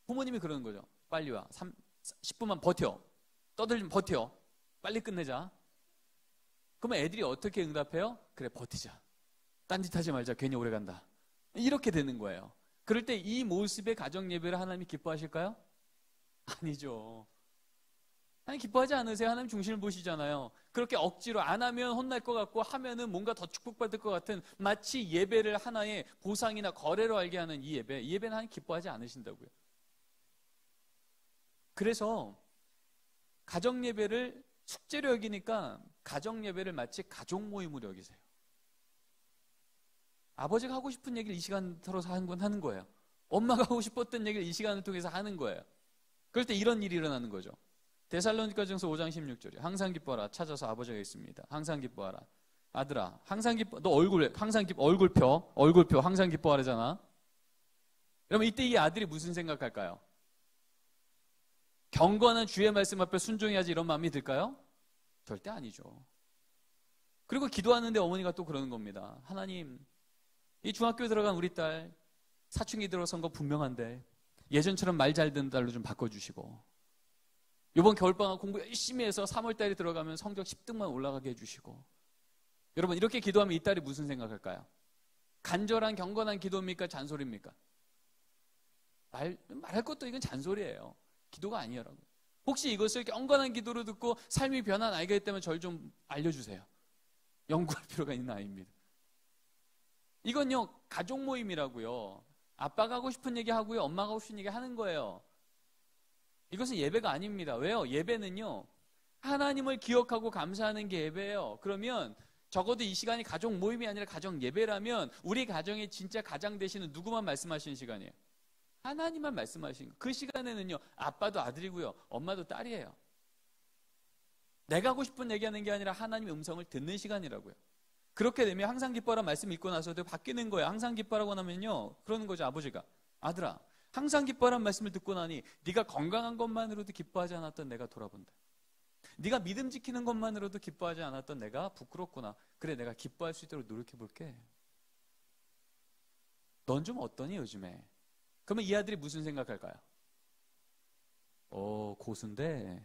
부모님이 그러는 거죠. 빨리 와. 10분만 버텨. 떠들면 버텨. 빨리 끝내자. 그러면 애들이 어떻게 응답해요? 그래, 버티자. 딴짓하지 말자. 괜히 오래 간다. 이렇게 되는 거예요. 그럴 때 이 모습의 가정예배를 하나님이 기뻐하실까요? 아니죠. 하나님 기뻐하지 않으세요? 하나님 중심을 보시잖아요. 그렇게 억지로 안 하면 혼날 것 같고 하면은 뭔가 더 축복받을 것 같은, 마치 예배를 하나의 보상이나 거래로 알게 하는 이 예배는 하나님 기뻐하지 않으신다고요. 그래서 가정예배를 숙제로 여기니까 가정예배를 마치 가족 모임으로 여기세요. 아버지가 하고 싶은 얘기를 이 시간 털어서 하는 거예요. 엄마가 하고 싶었던 얘기를 이 시간을 통해서 하는 거예요. 그럴 때 이런 일이 일어나는 거죠. 데살로니가전서 5장 16절에 항상 기뻐하라. 찾아서 아버지가 있습니다. 항상 기뻐하라. 아들아, 항상 기뻐. 너 얼굴 펴. 항상 기뻐하라잖아. 그러면 이때 이 아들이 무슨 생각할까요? 경건한 주의 말씀 앞에 순종해야지 이런 마음이 들까요? 절대 아니죠. 그리고 기도하는데 어머니가 또 그러는 겁니다. 하나님, 이 중학교 들어간 우리 딸 사춘기 들어선 거 분명한데 예전처럼 말 잘 듣는 딸로 좀 바꿔주시고, 이번 겨울방학 공부 열심히 해서 3월달에 들어가면 성적 10등만 올라가게 해주시고. 여러분, 이렇게 기도하면 이 딸이 무슨 생각할까요? 간절한 경건한 기도입니까? 잔소리입니까? 말할 것도 이건 잔소리예요. 기도가 아니라고. 혹시 이것을 경건한 기도로 듣고 삶이 변한 아이가 있다면 저를 좀 알려주세요. 연구할 필요가 있는 아이입니다. 이건요, 가족 모임이라고요. 아빠가 하고 싶은 얘기 하고요, 엄마가 하고 싶은 얘기 하는 거예요. 이것은 예배가 아닙니다. 왜요? 예배는요, 하나님을 기억하고 감사하는 게 예배예요. 그러면 적어도 이 시간이 가족 모임이 아니라 가정 예배라면 우리 가정의 진짜 가장 되시는 누구만 말씀하시는 시간이에요? 하나님만 말씀하시는 거예요. 그 시간에는요, 아빠도 아들이고요, 엄마도 딸이에요. 내가 하고 싶은 얘기하는 게 아니라 하나님의 음성을 듣는 시간이라고요. 그렇게 되면 항상 기뻐하라 말씀 읽고 나서도 바뀌는 거예요. 항상 기뻐하라고 하면요, 그러는 거죠. 아버지가, 아들아, 항상 기뻐하라는 말씀을 듣고 나니 네가 건강한 것만으로도 기뻐하지 않았던 내가 돌아본다. 네가 믿음 지키는 것만으로도 기뻐하지 않았던 내가 부끄럽구나. 그래, 내가 기뻐할 수 있도록 노력해 볼게. 넌 좀 어떠니 요즘에? 그러면 이 아들이 무슨 생각할까요? 고수인데.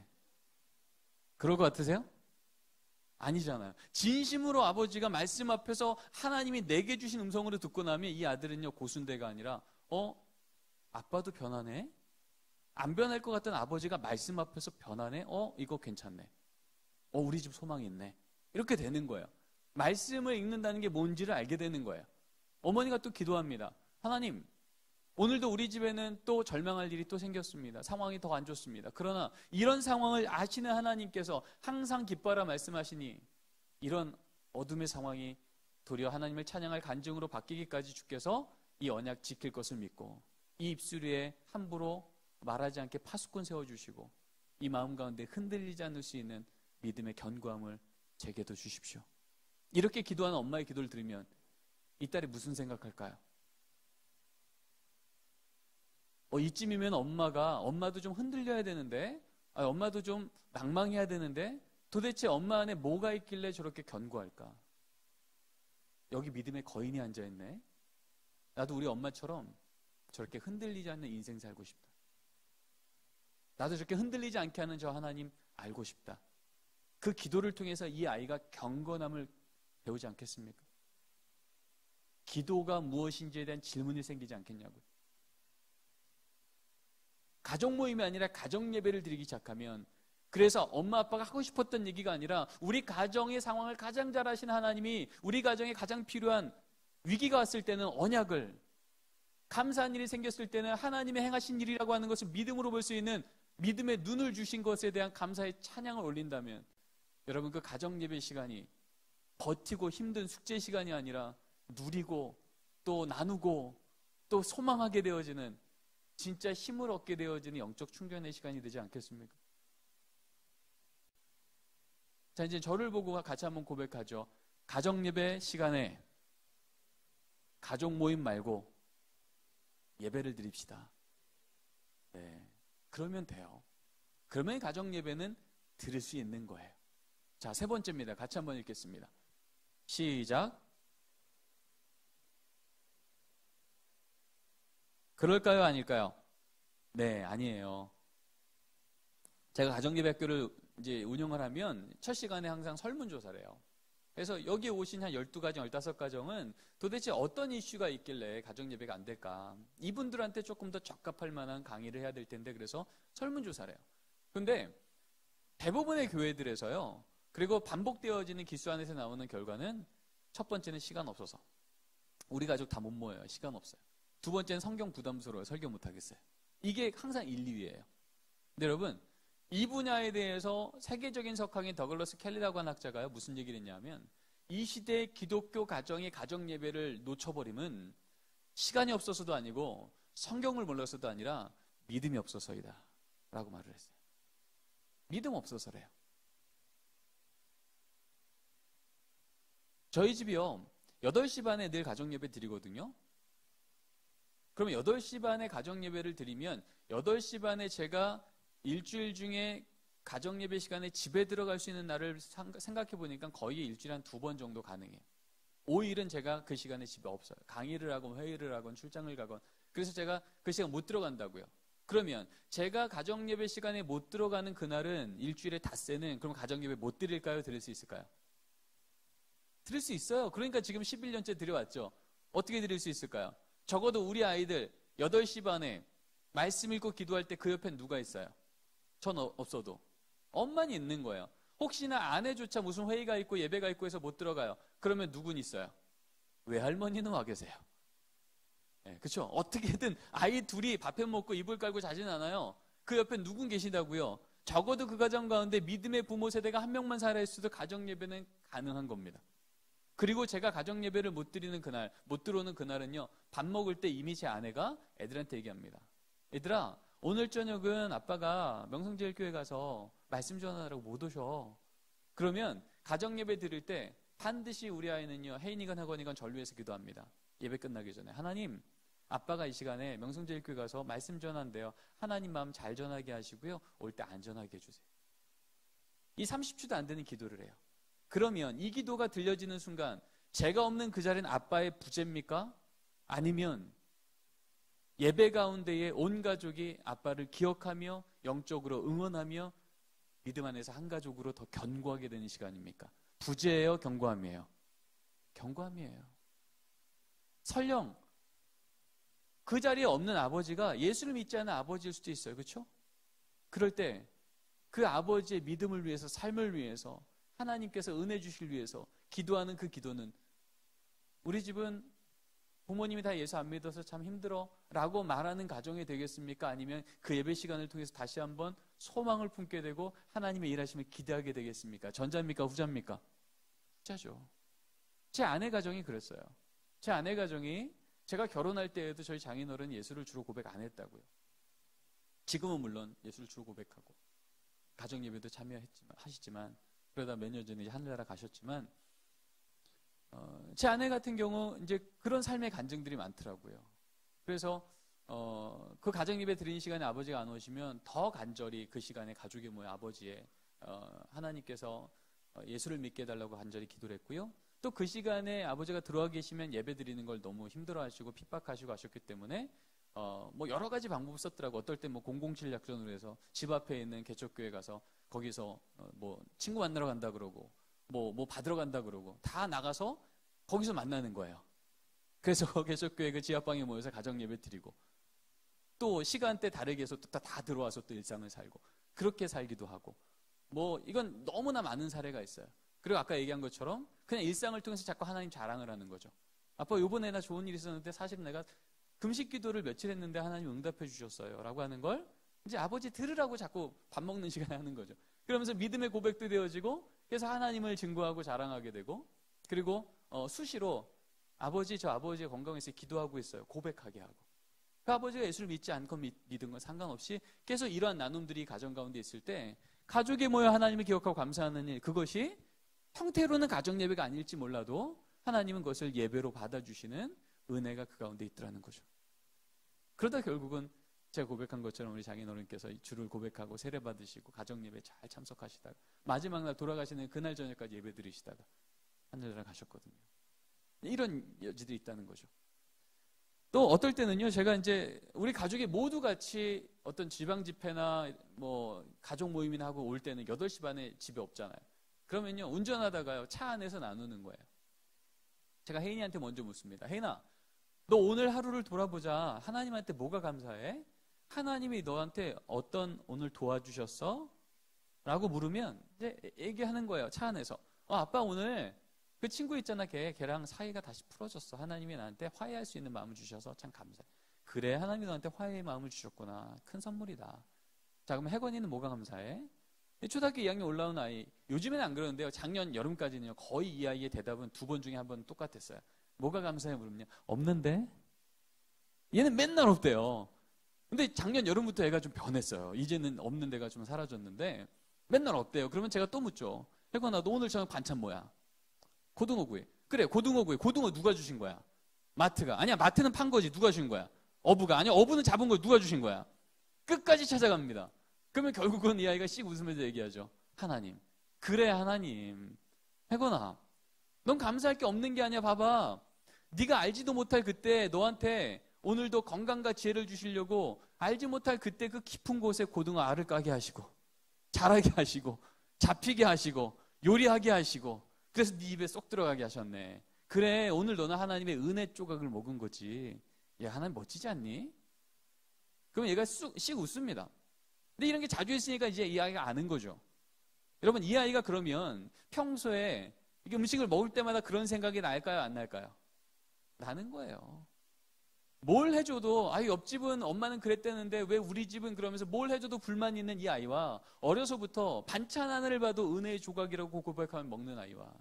그럴 것 같으세요? 아니잖아요. 진심으로 아버지가 말씀 앞에서 하나님이 내게 주신 음성으로 듣고 나면 이 아들은요, 고수인데가 아니라 아빠도 변하네? 안 변할 것 같던 아버지가 말씀 앞에서 변하네? 이거 괜찮네. 우리 집 소망이 있네. 이렇게 되는 거예요. 말씀을 읽는다는 게 뭔지를 알게 되는 거예요. 어머니가 또 기도합니다. 하나님, 오늘도 우리 집에는 또 절망할 일이 또 생겼습니다. 상황이 더 안 좋습니다. 그러나 이런 상황을 아시는 하나님께서 항상 기뻐하라 말씀하시니 이런 어둠의 상황이 도리어 하나님을 찬양할 간증으로 바뀌기까지 주께서 이 언약 지킬 것을 믿고 이 입술 위에 함부로 말하지 않게 파수꾼 세워주시고 이 마음 가운데 흔들리지 않을 수 있는 믿음의 견고함을 제게도 주십시오. 이렇게 기도하는 엄마의 기도를 들으면 이 딸이 무슨 생각할까요? 이쯤이면 엄마도 좀 흔들려야 되는데, 엄마도 좀 낭망해야 되는데, 도대체 엄마 안에 뭐가 있길래 저렇게 견고할까? 여기 믿음의 거인이 앉아있네. 나도 우리 엄마처럼 저렇게 흔들리지 않는 인생 살고 싶다. 나도 저렇게 흔들리지 않게 하는 저 하나님 알고 싶다. 그 기도를 통해서 이 아이가 경건함을 배우지 않겠습니까? 기도가 무엇인지에 대한 질문이 생기지 않겠냐고요. 가족 모임이 아니라 가정 예배를 드리기 시작하면, 그래서 엄마 아빠가 하고 싶었던 얘기가 아니라 우리 가정의 상황을 가장 잘 아시는 하나님이 우리 가정에 가장 필요한 위기가 왔을 때는 언약을, 감사한 일이 생겼을 때는 하나님의 행하신 일이라고 하는 것을 믿음으로 볼 수 있는 믿음의 눈을 주신 것에 대한 감사의 찬양을 올린다면, 여러분 그 가정 예배 시간이 버티고 힘든 숙제 시간이 아니라 누리고 또 나누고 또 소망하게 되어지는, 진짜 힘을 얻게 되어지는 영적 충전의 시간이 되지 않겠습니까? 자, 이제 저를 보고 같이 한번 고백하죠. 가정 예배 시간에 가족 모임 말고 예배를 드립시다. 네, 그러면 돼요. 그러면 가정 예배는 드릴 수 있는 거예요. 자, 세 번째입니다. 같이 한번 읽겠습니다. 시작. 그럴까요? 아닐까요? 네, 아니에요. 제가 가정예배학교를 이제 운영을 하면 첫 시간에 항상 설문조사를 해요. 그래서 여기 오신 한 12가정, 15가정은 도대체 어떤 이슈가 있길래 가정예배가 안 될까? 이분들한테 조금 더 적합할 만한 강의를 해야 될 텐데, 그래서 설문조사를 해요. 근데 대부분의 교회들에서요, 그리고 반복되어지는 기수 안에서 나오는 결과는, 첫 번째는 시간 없어서. 우리 가족 다 못 모여요. 시간 없어요. 두 번째는 성경 부담스러워요. 설교 못 하겠어요. 이게 항상 1, 2위예요. 근데 여러분, 이 분야에 대해서 세계적인 석학인 더글러스 켈리라고 하는 학자가요, 무슨 얘기를 했냐면, 이 시대의 기독교 가정의 가정 예배를 놓쳐버림은 시간이 없어서도 아니고 성경을 몰라서도 아니라 믿음이 없어서이다 라고 말을 했어요. 믿음 없어서래요. 저희 집이요, 8시 반에 늘 가정 예배 드리거든요. 그러면 8시 반에 가정 예배를 드리면 8시 반에 제가 일주일 중에 가정 예배 시간에 집에 들어갈 수 있는 날을 생각해 보니까 거의 일주일에 한 2번 정도 가능해요. 5일은 제가 그 시간에 집에 없어요. 강의를 하건 회의를 하건 출장을 가건. 그래서 제가 그 시간 못 들어간다고요. 그러면 제가 가정 예배 시간에 못 들어가는 그날은, 일주일에 닷새는, 그럼 가정 예배 못 드릴까요? 드릴 수 있을까요? 드릴 수 있어요. 그러니까 지금 11년째 드려왔죠. 어떻게 드릴 수 있을까요? 적어도 우리 아이들 8시 반에 말씀 읽고 기도할 때 그 옆엔 누가 있어요? 전 없어도 엄마는 있는 거예요. 혹시나 아내조차 무슨 회의가 있고 예배가 있고 해서 못 들어가요. 그러면 누군 있어요? 외할머니는 와 계세요. 네, 그렇죠? 어떻게든 아이 둘이 밥해 먹고 이불 깔고 자진 않아요. 그 옆에 누군 계시다고요. 적어도 그 가정 가운데 믿음의 부모 세대가 한 명만 살아있어도 가정 예배는 가능한 겁니다. 그리고 제가 가정 예배를 못 드리는 그날, 못 들어오는 그날은요, 밥 먹을 때 이미 제 아내가 애들한테 얘기합니다. 얘들아, 오늘 저녁은 아빠가 명성제일교회 가서 말씀 전하느라고 못 오셔. 그러면 가정 예배 드릴 때 반드시 우리 아이는요, 혜인이건 학원이건 절 위해서 기도합니다. 예배 끝나기 전에. 하나님, 아빠가 이 시간에 명성제일교회 가서 말씀 전한대요. 하나님 마음 잘 전하게 하시고요, 올 때 안전하게 해주세요. 이 30초도 안 되는 기도를 해요. 그러면 이 기도가 들려지는 순간 제가 없는 그 자리는 아빠의 부재입니까? 아니면 예배 가운데에 온 가족이 아빠를 기억하며 영적으로 응원하며 믿음 안에서 한 가족으로 더 견고하게 되는 시간입니까? 부재예요? 견고함이에요? 견고함이에요. 설령 그 자리에 없는 아버지가 예수를 믿지 않은 아버지일 수도 있어요. 그렇죠? 그럴 때 그 아버지의 믿음을 위해서, 삶을 위해서, 하나님께서 은혜 주실 위해서 기도하는 그 기도는, 우리 집은 부모님이 다 예수 안 믿어서 참 힘들어 라고 말하는 가정이 되겠습니까? 아니면 그 예배 시간을 통해서 다시 한번 소망을 품게 되고 하나님의 일하심을 기대하게 되겠습니까? 전자입니까? 후자입니까? 후자죠. 제 아내 가정이 그랬어요. 제 아내 가정이 제가 결혼할 때에도 저희 장인어른 예수를 주로 고백 안 했다고요. 지금은 물론 예수를 주로 고백하고 가정 예배도 참여하시지만 그러다 몇 년 전에 이제 하늘나라 가셨지만 제 아내 같은 경우 이제 그런 삶의 간증들이 많더라고요. 그래서 그 가정 예배 드리는 시간에 아버지가 안 오시면 더 간절히 그 시간에 가족이 모여 아버지의 하나님께서 예수를 믿게 해달라고 간절히 기도를 했고요. 또 그 시간에 아버지가 들어와 계시면 예배 드리는 걸 너무 힘들어하시고 핍박하시고 하셨기 때문에 뭐 여러 가지 방법을 썼더라고. 어떨 때 뭐 007 작전으로 해서 집 앞에 있는 개척교회 가서 거기서 뭐 친구 만나러 간다 그러고 뭐 받으러 간다 그러고 다 나가서 거기서 만나는 거예요. 그래서 개척교회 그 지하방에 모여서 가정 예배 드리고 또 시간대 다르게 해서 또 다 들어와서 또 일상을 살고 그렇게 살기도 하고 뭐 이건 너무나 많은 사례가 있어요. 그리고 아까 얘기한 것처럼 그냥 일상을 통해서 자꾸 하나님 자랑을 하는 거죠. 아빠 요번에 나 좋은 일 있었는데 사실 내가 금식 기도를 며칠 했는데 하나님 응답해 주셨어요 라고 하는 걸 이제 아버지 들으라고 자꾸 밥 먹는 시간에 하는 거죠. 그러면서 믿음의 고백도 되어지고 그래서 하나님을 증거하고 자랑하게 되고 그리고 수시로 아버지 저 아버지의 건강에 있어 기도하고 있어요. 고백하게 하고 그 아버지가 예수를 믿지 않고 믿은 건 상관없이 계속 이러한 나눔들이 가정 가운데 있을 때 가족이 모여 하나님을 기억하고 감사하는 일 그것이 형태로는 가정 예배가 아닐지 몰라도 하나님은 그것을 예배로 받아주시는 은혜가 그 가운데 있더라는 거죠. 그러다 결국은 제가 고백한 것처럼 우리 장인어른께서 주를 고백하고 세례 받으시고 가정 예배 잘 참석하시다가 마지막 날 돌아가시는 그날 저녁까지 예배 드리시다가 하늘나라 가셨거든요. 이런 여지들이 있다는 거죠. 또 어떨 때는요, 제가 이제 우리 가족이 모두 같이 어떤 지방 집회나 뭐 가족 모임이나 하고 올 때는 8시 반에 집에 없잖아요. 그러면요, 운전하다가요, 차 안에서 나누는 거예요. 제가 혜인이한테 먼저 묻습니다. 혜인아, 너 오늘 하루를 돌아보자. 하나님한테 뭐가 감사해? 하나님이 너한테 어떤 오늘 도와주셨어? 라고 물으면 이제 얘기하는 거예요. 차 안에서. 아빠 오늘 그 친구 있잖아. 걔랑 사이가 다시 풀어졌어. 하나님이 나한테 화해할 수 있는 마음을 주셔서 참 감사해. 그래, 하나님이 너한테 화해의 마음을 주셨구나. 큰 선물이다. 자, 그럼 혜건이는 뭐가 감사해? 초등학교 2학년 올라온 아이, 요즘에는 안 그러는데요. 작년 여름까지는요. 거의 이 아이의 대답은 2번 중에 1번 똑같았어요. 뭐가 감사해 물으면요. 없는데? 얘는 맨날 없대요. 근데 작년 여름부터 애가 좀 변했어요. 이제는 없는 데가 좀 사라졌는데 맨날 없대요. 그러면 제가 또 묻죠. 혜건아, 너 오늘 저녁 반찬 뭐야? 고등어구이. 그래, 고등어구이. 고등어 누가 주신 거야? 마트가. 아니야, 마트는 판 거지. 누가 주신 거야? 어부가. 아니야, 어부는 잡은 거 누가 주신 거야? 끝까지 찾아갑니다. 그러면 결국은 이 아이가 씩 웃으면서 얘기하죠. 하나님. 그래, 하나님. 혜건아, 넌 감사할 게 없는 게 아니야. 봐봐. 네가 알지도 못할 그때 너한테 오늘도 건강과 지혜를 주시려고 알지 못할 그때 그 깊은 곳에 고등어 알을 까게 하시고 자라게 하시고 잡히게 하시고 요리하게 하시고 그래서 네 입에 쏙 들어가게 하셨네. 그래, 오늘 너는 하나님의 은혜 조각을 먹은 거지. 야, 하나님 멋지지 않니? 그러면 얘가 씩 웃습니다. 근데 이런 게 자주 했으니까 이제 이 아이가 아는 거죠. 여러분, 이 아이가 그러면 평소에 이게 음식을 먹을 때마다 그런 생각이 날까요? 안 날까요? 나는 거예요. 뭘 해줘도 옆집은 엄마는 그랬다는데 왜 우리 집은 그러면서 뭘 해줘도 불만 있는 이 아이와 어려서부터 반찬 하나를 봐도 은혜의 조각이라고 고백하면 먹는 아이와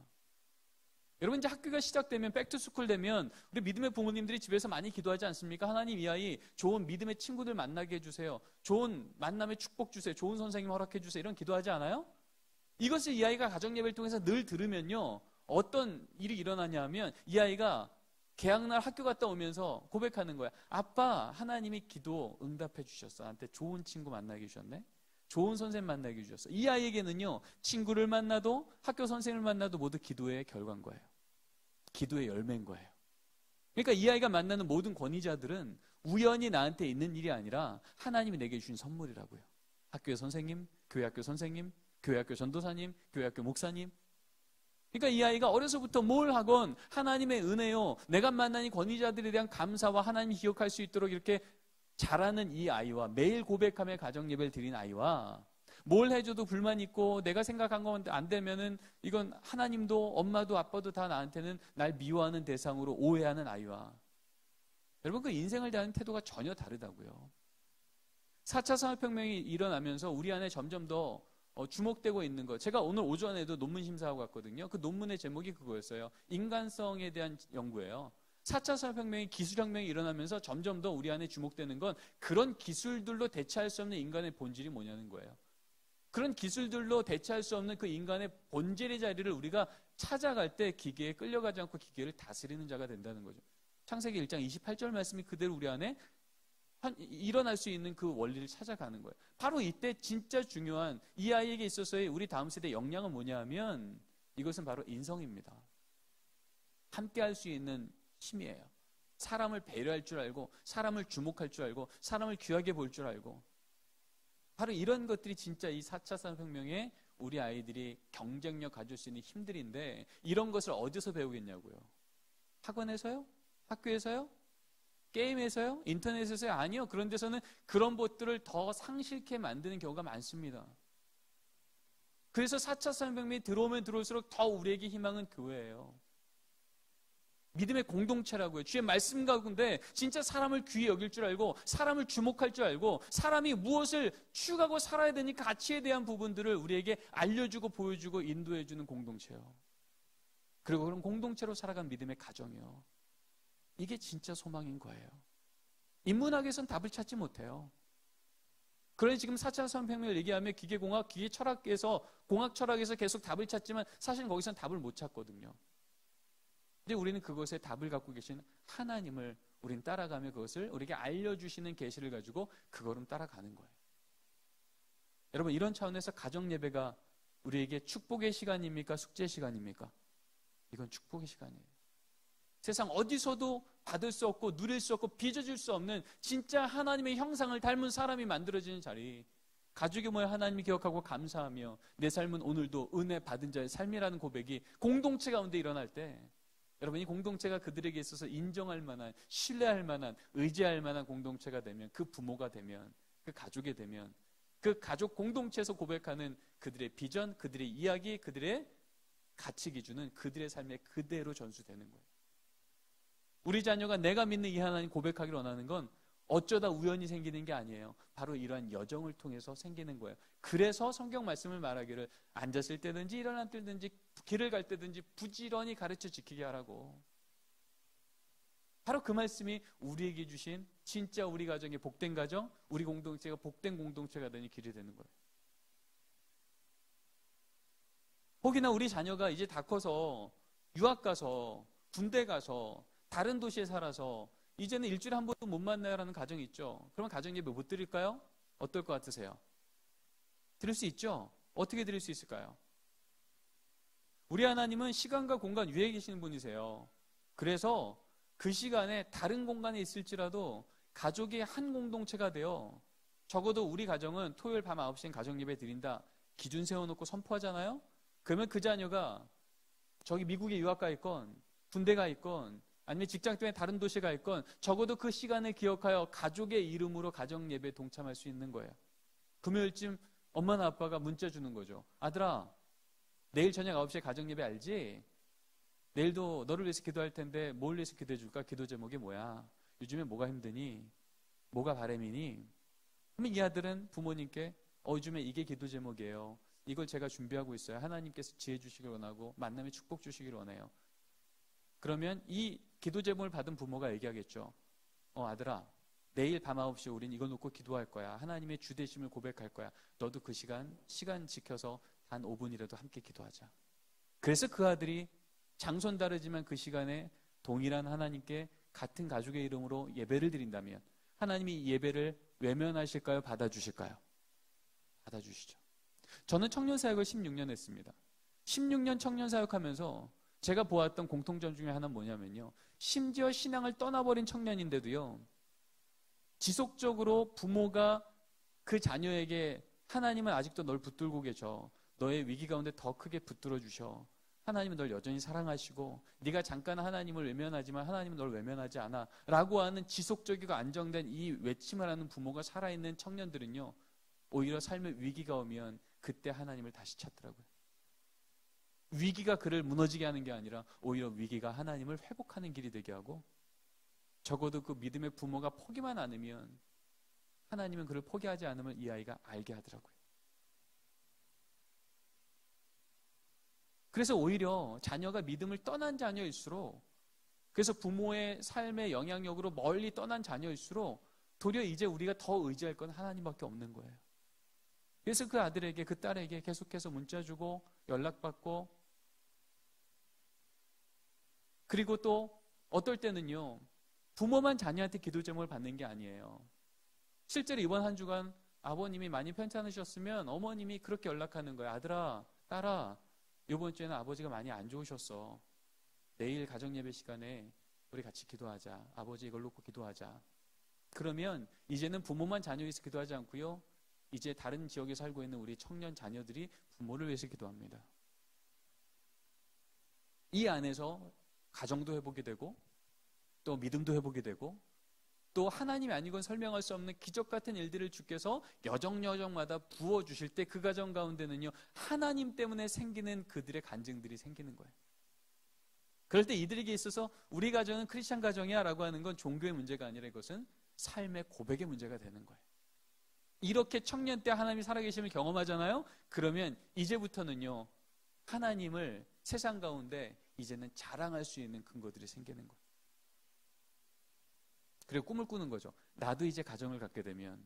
여러분 이제 학교가 시작되면 백투스쿨 되면 우리 믿음의 부모님들이 집에서 많이 기도하지 않습니까? 하나님 이 아이 좋은 믿음의 친구들 만나게 해주세요. 좋은 만남의 축복 주세요. 좋은 선생님 허락해 주세요. 이런 기도하지 않아요? 이것을 이 아이가 가정예배를 통해서 늘 들으면요. 어떤 일이 일어나냐 하면 이 아이가 개학날 학교 갔다 오면서 고백하는 거야. 아빠, 하나님이 기도 응답해 주셨어. 나한테 좋은 친구 만나게 해주셨네. 좋은 선생님 만나게 해주셨어. 이 아이에게는요. 친구를 만나도 학교 선생님을 만나도 모두 기도의 결과인 거예요. 기도의 열매인 거예요. 그러니까 이 아이가 만나는 모든 권위자들은 우연히 나한테 있는 일이 아니라 하나님이 내게 주신 선물이라고요. 학교의 선생님, 교회 학교 선생님, 교회 학교 전도사님, 교회 학교 목사님. 그러니까 이 아이가 어려서부터 뭘 하건 하나님의 은혜요. 내가 만난 이 권위자들에 대한 감사와 하나님이 기억할 수 있도록 이렇게 자라는 이 아이와 매일 고백하며 가정 예배를 드린 아이와 뭘 해줘도 불만 있고 내가 생각한 거 안 되면은 이건 하나님도 엄마도 아빠도 다 나한테는 날 미워하는 대상으로 오해하는 아이와 여러분, 그 인생을 대하는 태도가 전혀 다르다고요. 4차 산업혁명이 일어나면서 우리 안에 점점 더 주목되고 있는 것. 제가 오늘 오전에도 논문 심사하고 갔거든요. 그 논문의 제목이 그거였어요. 인간성에 대한 연구예요. 4차 산업혁명이 기술혁명이 일어나면서 점점 더 우리 안에 주목되는 건 그런 기술들로 대체할 수 없는 인간의 본질이 뭐냐는 거예요. 그런 기술들로 대체할 수 없는 그 인간의 본질의 자리를 우리가 찾아갈 때 기계에 끌려가지 않고 기계를 다스리는 자가 된다는 거죠. 창세기 1장 28절 말씀이 그대로 우리 안에 일어날 수 있는 그 원리를 찾아가는 거예요. 바로 이때 진짜 중요한 이 아이에게 있어서의 우리 다음 세대 역량은 뭐냐 하면 이것은 바로 인성입니다. 함께 할 수 있는 힘이에요. 사람을 배려할 줄 알고, 사람을 주목할 줄 알고, 사람을 귀하게 볼 줄 알고, 바로 이런 것들이 진짜 이 4차 산업혁명에 우리 아이들이 경쟁력 가질 수 있는 힘들인데, 이런 것을 어디서 배우겠냐고요? 학원에서요? 학교에서요? 게임에서요? 인터넷에서요? 아니요. 그런 데서는 그런 것들을 더 상실케 만드는 경우가 많습니다. 그래서 4차 산업혁명이 들어오면 들어올수록 더 우리에게 희망은 교회예요. 믿음의 공동체라고요. 주의 말씀 가운데 진짜 사람을 귀히 여길 줄 알고, 사람을 주목할 줄 알고, 사람이 무엇을 추구하고 살아야 되니 가치에 대한 부분들을 우리에게 알려주고 보여주고 인도해주는 공동체요. 그리고 그런 공동체로 살아간 믿음의 가정이요. 이게 진짜 소망인 거예요. 인문학에선 답을 찾지 못해요. 그러니 지금 4차 산업혁명을 얘기하면 기계공학, 기계철학에서, 공학철학에서 계속 답을 찾지만 사실 거기서는 답을 못 찾거든요. 근데 우리는 그것에 답을 갖고 계신 하나님을 우린 따라가며 그것을 우리에게 알려주시는 계시를 가지고 그거를 따라가는 거예요. 여러분, 이런 차원에서 가정예배가 우리에게 축복의 시간입니까? 숙제의 시간입니까? 이건 축복의 시간이에요. 세상 어디서도 받을 수 없고 누릴 수 없고 빚어질 수 없는 진짜 하나님의 형상을 닮은 사람이 만들어지는 자리, 가족이 모여 하나님을 기억하고 감사하며 내 삶은 오늘도 은혜 받은 자의 삶이라는 고백이 공동체 가운데 일어날 때, 여러분, 이 공동체가 그들에게 있어서 인정할 만한, 신뢰할 만한, 의지할 만한 공동체가 되면, 그 부모가 되면, 그 가족이 되면, 그 가족 공동체에서 고백하는 그들의 비전, 그들의 이야기, 그들의 가치 기준은 그들의 삶에 그대로 전수되는 거예요. 우리 자녀가 내가 믿는 이 하나님 고백하기를 원하는 건 어쩌다 우연히 생기는 게 아니에요. 바로 이러한 여정을 통해서 생기는 거예요. 그래서 성경 말씀을 말하기를 앉았을 때든지 일어날 때든지 길을 갈 때든지 부지런히 가르쳐 지키게 하라고. 바로 그 말씀이 우리에게 주신 진짜 우리 가정의 복된 가정, 우리 공동체가 복된 공동체가 되는 길이 되는 거예요. 혹이나 우리 자녀가 이제 다 커서 유학 가서 군대 가서 다른 도시에 살아서 이제는 일주일에 한 번도 못 만나요라는 가정이 있죠. 그러면 가정 예배 못 드릴까요? 어떨 것 같으세요? 드릴 수 있죠? 어떻게 드릴 수 있을까요? 우리 하나님은 시간과 공간 위에 계시는 분이세요. 그래서 그 시간에 다른 공간에 있을지라도 가족이 한 공동체가 되어, 적어도 우리 가정은 토요일 밤 9시엔 가정 예배 드린다 기준 세워놓고 선포하잖아요. 그러면 그 자녀가 저기 미국에 유학 가 있건 군대 가 있건 아니면 직장 때문에 다른 도시에 가 있건 적어도 그 시간을 기억하여 가족의 이름으로 가정 예배에 동참할 수 있는 거예요. 금요일쯤 엄마나 아빠가 문자 주는 거죠. 아들아, 내일 저녁 9시에 가정 예배 알지? 내일도 너를 위해서 기도할 텐데 뭘 위해서 기도해 줄까? 기도 제목이 뭐야? 요즘에 뭐가 힘드니? 뭐가 바람이니? 그러면 이 아들은 부모님께 요즘에 이게 기도 제목이에요. 이걸 제가 준비하고 있어요. 하나님께서 지혜 주시길 원하고 만남의 축복 주시길 원해요. 그러면 이 기도 제목을 받은 부모가 얘기하겠죠. 아들아, 내일 밤 9시에 우린 이걸 놓고 기도할 거야. 하나님의 주되심을 고백할 거야. 너도 그 시간 지켜서 단 5분이라도 함께 기도하자. 그래서 그 아들이 장소는 다르지만 그 시간에 동일한 하나님께 같은 가족의 이름으로 예배를 드린다면 하나님이 이 예배를 외면하실까요? 받아주실까요? 받아주시죠. 저는 청년사역을 16년 했습니다. 16년 청년사역하면서 제가 보았던 공통점 중에 하나는 뭐냐면요, 심지어 신앙을 떠나버린 청년인데도요, 지속적으로 부모가 그 자녀에게 하나님은 아직도 널 붙들고 계셔. 너의 위기 가운데 더 크게 붙들어 주셔. 하나님은 널 여전히 사랑하시고 네가 잠깐 하나님을 외면하지만 하나님은 널 외면하지 않아 라고 하는 지속적이고 안정된 이 외침을 하는 부모가 살아있는 청년들은요, 오히려 삶의 위기가 오면 그때 하나님을 다시 찾더라고요. 위기가 그를 무너지게 하는 게 아니라 오히려 위기가 하나님을 회복하는 길이 되게 하고, 적어도 그 믿음의 부모가 포기만 않으면 하나님은 그를 포기하지 않으면 이 아이가 알게 하더라고요. 그래서 오히려 자녀가 믿음을 떠난 자녀일수록, 그래서 부모의 삶의 영향력으로 멀리 떠난 자녀일수록 도리어 이제 우리가 더 의지할 건 하나님밖에 없는 거예요. 그래서 그 아들에게, 그 딸에게 계속해서 문자 주고 연락받고, 그리고 또 어떨 때는요, 부모만 자녀한테 기도 제목을 받는 게 아니에요. 실제로 이번 한 주간 아버님이 많이 편찮으셨으면 어머님이 그렇게 연락하는 거예요. 아들아, 딸아, 이번 주에는 아버지가 많이 안 좋으셨어. 내일 가정예배 시간에 우리 같이 기도하자. 아버지 이걸 놓고 기도하자. 그러면 이제는 부모만 자녀 위해서 기도하지 않고요, 이제 다른 지역에 살고 있는 우리 청년 자녀들이 부모를 위해서 기도합니다. 이 안에서 가정도 회복이 되고 또 믿음도 회복이 되고 또 하나님이 아니건 설명할 수 없는 기적 같은 일들을 주께서 여정마다 부어주실 때 그 가정 가운데는요, 하나님 때문에 생기는 그들의 간증들이 생기는 거예요. 그럴 때 이들에게 있어서 우리 가정은 크리스찬 가정이야 라고 하는 건 종교의 문제가 아니라 이것은 삶의 고백의 문제가 되는 거예요. 이렇게 청년 때 하나님이 살아계심을 경험하잖아요. 그러면 이제부터는요, 하나님을 세상 가운데 이제는 자랑할 수 있는 근거들이 생기는 거예요. 그리고 꿈을 꾸는 거죠. 나도 이제 가정을 갖게 되면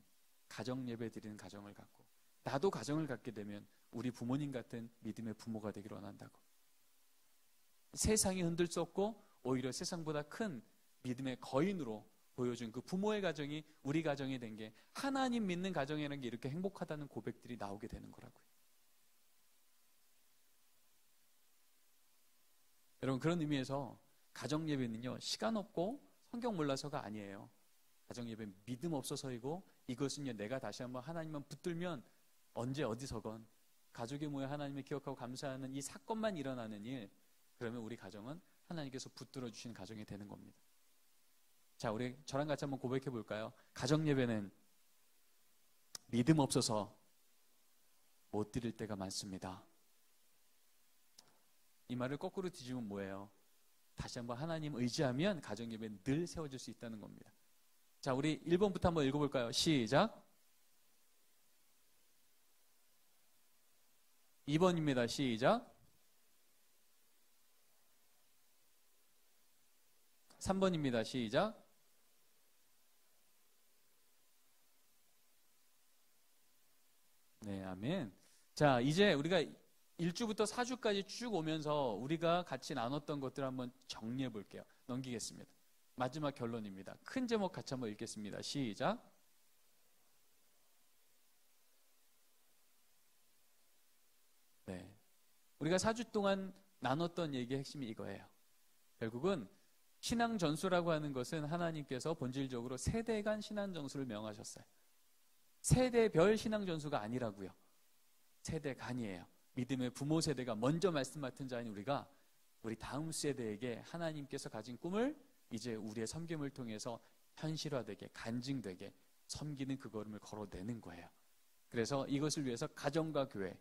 가정 예배 드리는 가정을 갖고, 나도 가정을 갖게 되면 우리 부모님 같은 믿음의 부모가 되기를 원한다고. 세상이 흔들 수 없고 오히려 세상보다 큰 믿음의 거인으로 보여준 그 부모의 가정이 우리 가정이 된 게, 하나님 믿는 가정이라는 게 이렇게 행복하다는 고백들이 나오게 되는 거라고요. 여러분, 그런 의미에서 가정 예배는요, 시간 없고 성경 몰라서가 아니에요. 가정 예배 믿음 없어서이고, 이것은요, 내가 다시 한번 하나님만 붙들면 언제 어디서건 가족이 모여 하나님을 기억하고 감사하는 이 사건만 일어나는 일, 그러면 우리 가정은 하나님께서 붙들어 주신 가정이 되는 겁니다. 자, 우리 저랑 같이 한번 고백해 볼까요? 가정 예배는 믿음 없어서 못 드릴 때가 많습니다. 이 말을 거꾸로 뒤집으면 뭐예요? 다시 한번 하나님 의지하면 가정 예배는 늘 세워질 수 있다는 겁니다. 자, 우리 1번부터 한번 읽어볼까요? 시작. 2번입니다. 시작. 3번입니다. 시작. 네, 아멘. 자, 이제 우리가 1주부터 4주까지 쭉 오면서 우리가 같이 나눴던 것들을 한번 정리해 볼게요. 넘기겠습니다. 마지막 결론입니다. 큰 제목 같이 한번 읽겠습니다. 시작. 네, 우리가 4주 동안 나눴던 얘기의 핵심이 이거예요. 결국은 신앙 전수라고 하는 것은 하나님께서 본질적으로 세대 간 신앙 전수를 명하셨어요. 세대별 신앙 전수가 아니라고요. 세대 간이에요. 믿음의 부모 세대가 먼저 말씀 맡은 자인 우리가 우리 다음 세대에게 하나님께서 가진 꿈을 이제 우리의 섬김을 통해서 현실화되게, 간증되게 섬기는 그 걸음을 걸어내는 거예요. 그래서 이것을 위해서 가정과 교회,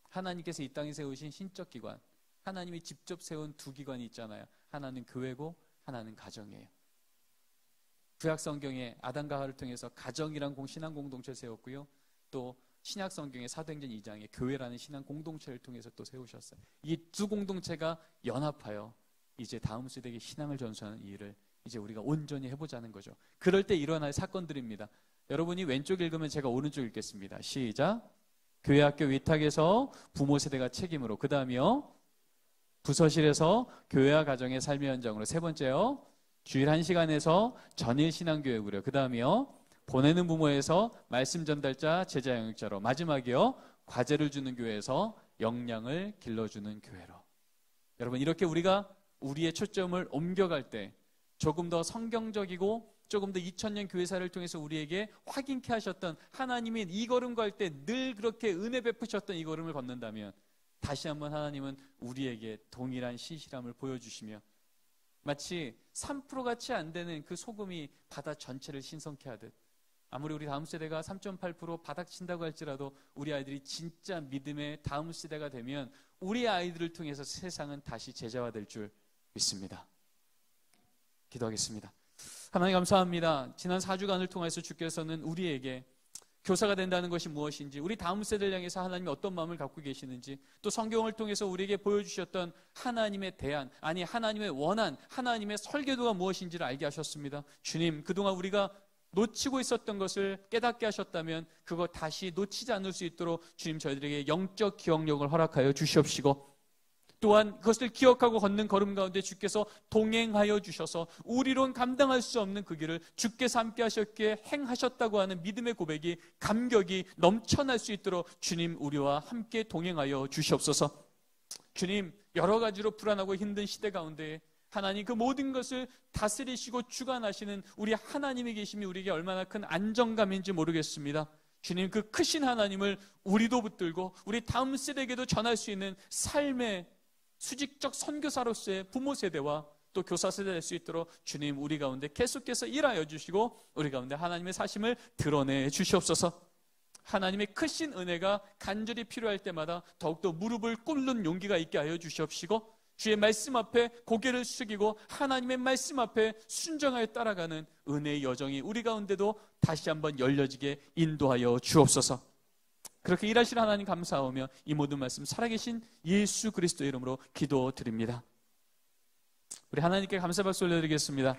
하나님께서 이 땅에 세우신 신적 기관, 하나님이 직접 세운 두 기관이 있잖아요. 하나는 교회고 하나는 가정이에요. 구약 성경에 아담과 하와를 통해서 가정이란 신앙 공동체를 세웠고요. 또 신약 성경의 사도행전 2장에 교회라는 신앙 공동체를 통해서 또 세우셨어요. 이 두 공동체가 연합하여 이제 다음 세대에게 신앙을 전수하는 이 일을 이제 우리가 온전히 해보자는 거죠. 그럴 때 일어날 사건들입니다. 여러분이 왼쪽 읽으면 제가 오른쪽 읽겠습니다. 시작. 교회 학교 위탁에서 부모 세대가 책임으로, 그 다음이요, 부서실에서 교회와 가정의 삶의 현장으로, 세 번째요, 주일 1시간에서 전일 신앙교육으로, 그 다음이요, 보내는 부모에서 말씀 전달자, 제자 영역자로, 마지막이요, 과제를 주는 교회에서 역량을 길러주는 교회로. 여러분, 이렇게 우리가 우리의 초점을 옮겨갈 때 조금 더 성경적이고 조금 더 2000년 교회사를 통해서 우리에게 확인케 하셨던 하나님이 이 걸음 갈 때 늘 그렇게 은혜 베푸셨던 이 걸음을 걷는다면 다시 한번 하나님은 우리에게 동일한 신실함을 보여주시며 마치 3% 같이 안 되는 그 소금이 바다 전체를 신성케 하듯, 아무리 우리 다음 세대가 3.8% 바닥친다고 할지라도 우리 아이들이 진짜 믿음의 다음 세대가 되면 우리 아이들을 통해서 세상은 다시 제자화 될 줄 믿습니다. 기도하겠습니다. 하나님 감사합니다. 지난 4주간을 통해서 주께서는 우리에게 교사가 된다는 것이 무엇인지, 우리 다음 세대를 향해서 하나님이 어떤 마음을 갖고 계시는지, 또 성경을 통해서 우리에게 보여주셨던 하나님의 대안, 아니 하나님의 원한, 하나님의 설계도가 무엇인지를 알게 하셨습니다. 주님, 그동안 우리가 놓치고 있었던 것을 깨닫게 하셨다면 그거 다시 놓치지 않을 수 있도록 주님 저희들에게 영적 기억력을 허락하여 주시옵시고, 또한 그것을 기억하고 걷는 걸음 가운데 주께서 동행하여 주셔서 우리로는 감당할 수 없는 그 길을 주께서 함께 하셨기에 행하셨다고 하는 믿음의 고백이, 감격이 넘쳐날 수 있도록 주님 우리와 함께 동행하여 주시옵소서. 주님, 여러 가지로 불안하고 힘든 시대 가운데 하나님 그 모든 것을 다스리시고 주관하시는 우리 하나님이 계심이 우리에게 얼마나 큰 안정감인지 모르겠습니다. 주님, 그 크신 하나님을 우리도 붙들고 우리 다음 세대에게도 전할 수 있는 삶의 수직적 선교사로서의 부모 세대와 또 교사 세대 될 수 있도록 주님 우리 가운데 계속해서 일하여 주시고 우리 가운데 하나님의 사심을 드러내 주시옵소서. 하나님의 크신 은혜가 간절히 필요할 때마다 더욱더 무릎을 꿇는 용기가 있게 하여 주시옵시고, 주의 말씀 앞에 고개를 숙이고 하나님의 말씀 앞에 순종하여 따라가는 은혜의 여정이 우리 가운데도 다시 한번 열려지게 인도하여 주옵소서. 그렇게 일하시는 하나님 감사하며 이 모든 말씀 살아계신 예수 그리스도의 이름으로 기도드립니다. 우리 하나님께 감사 박수 올려드리겠습니다.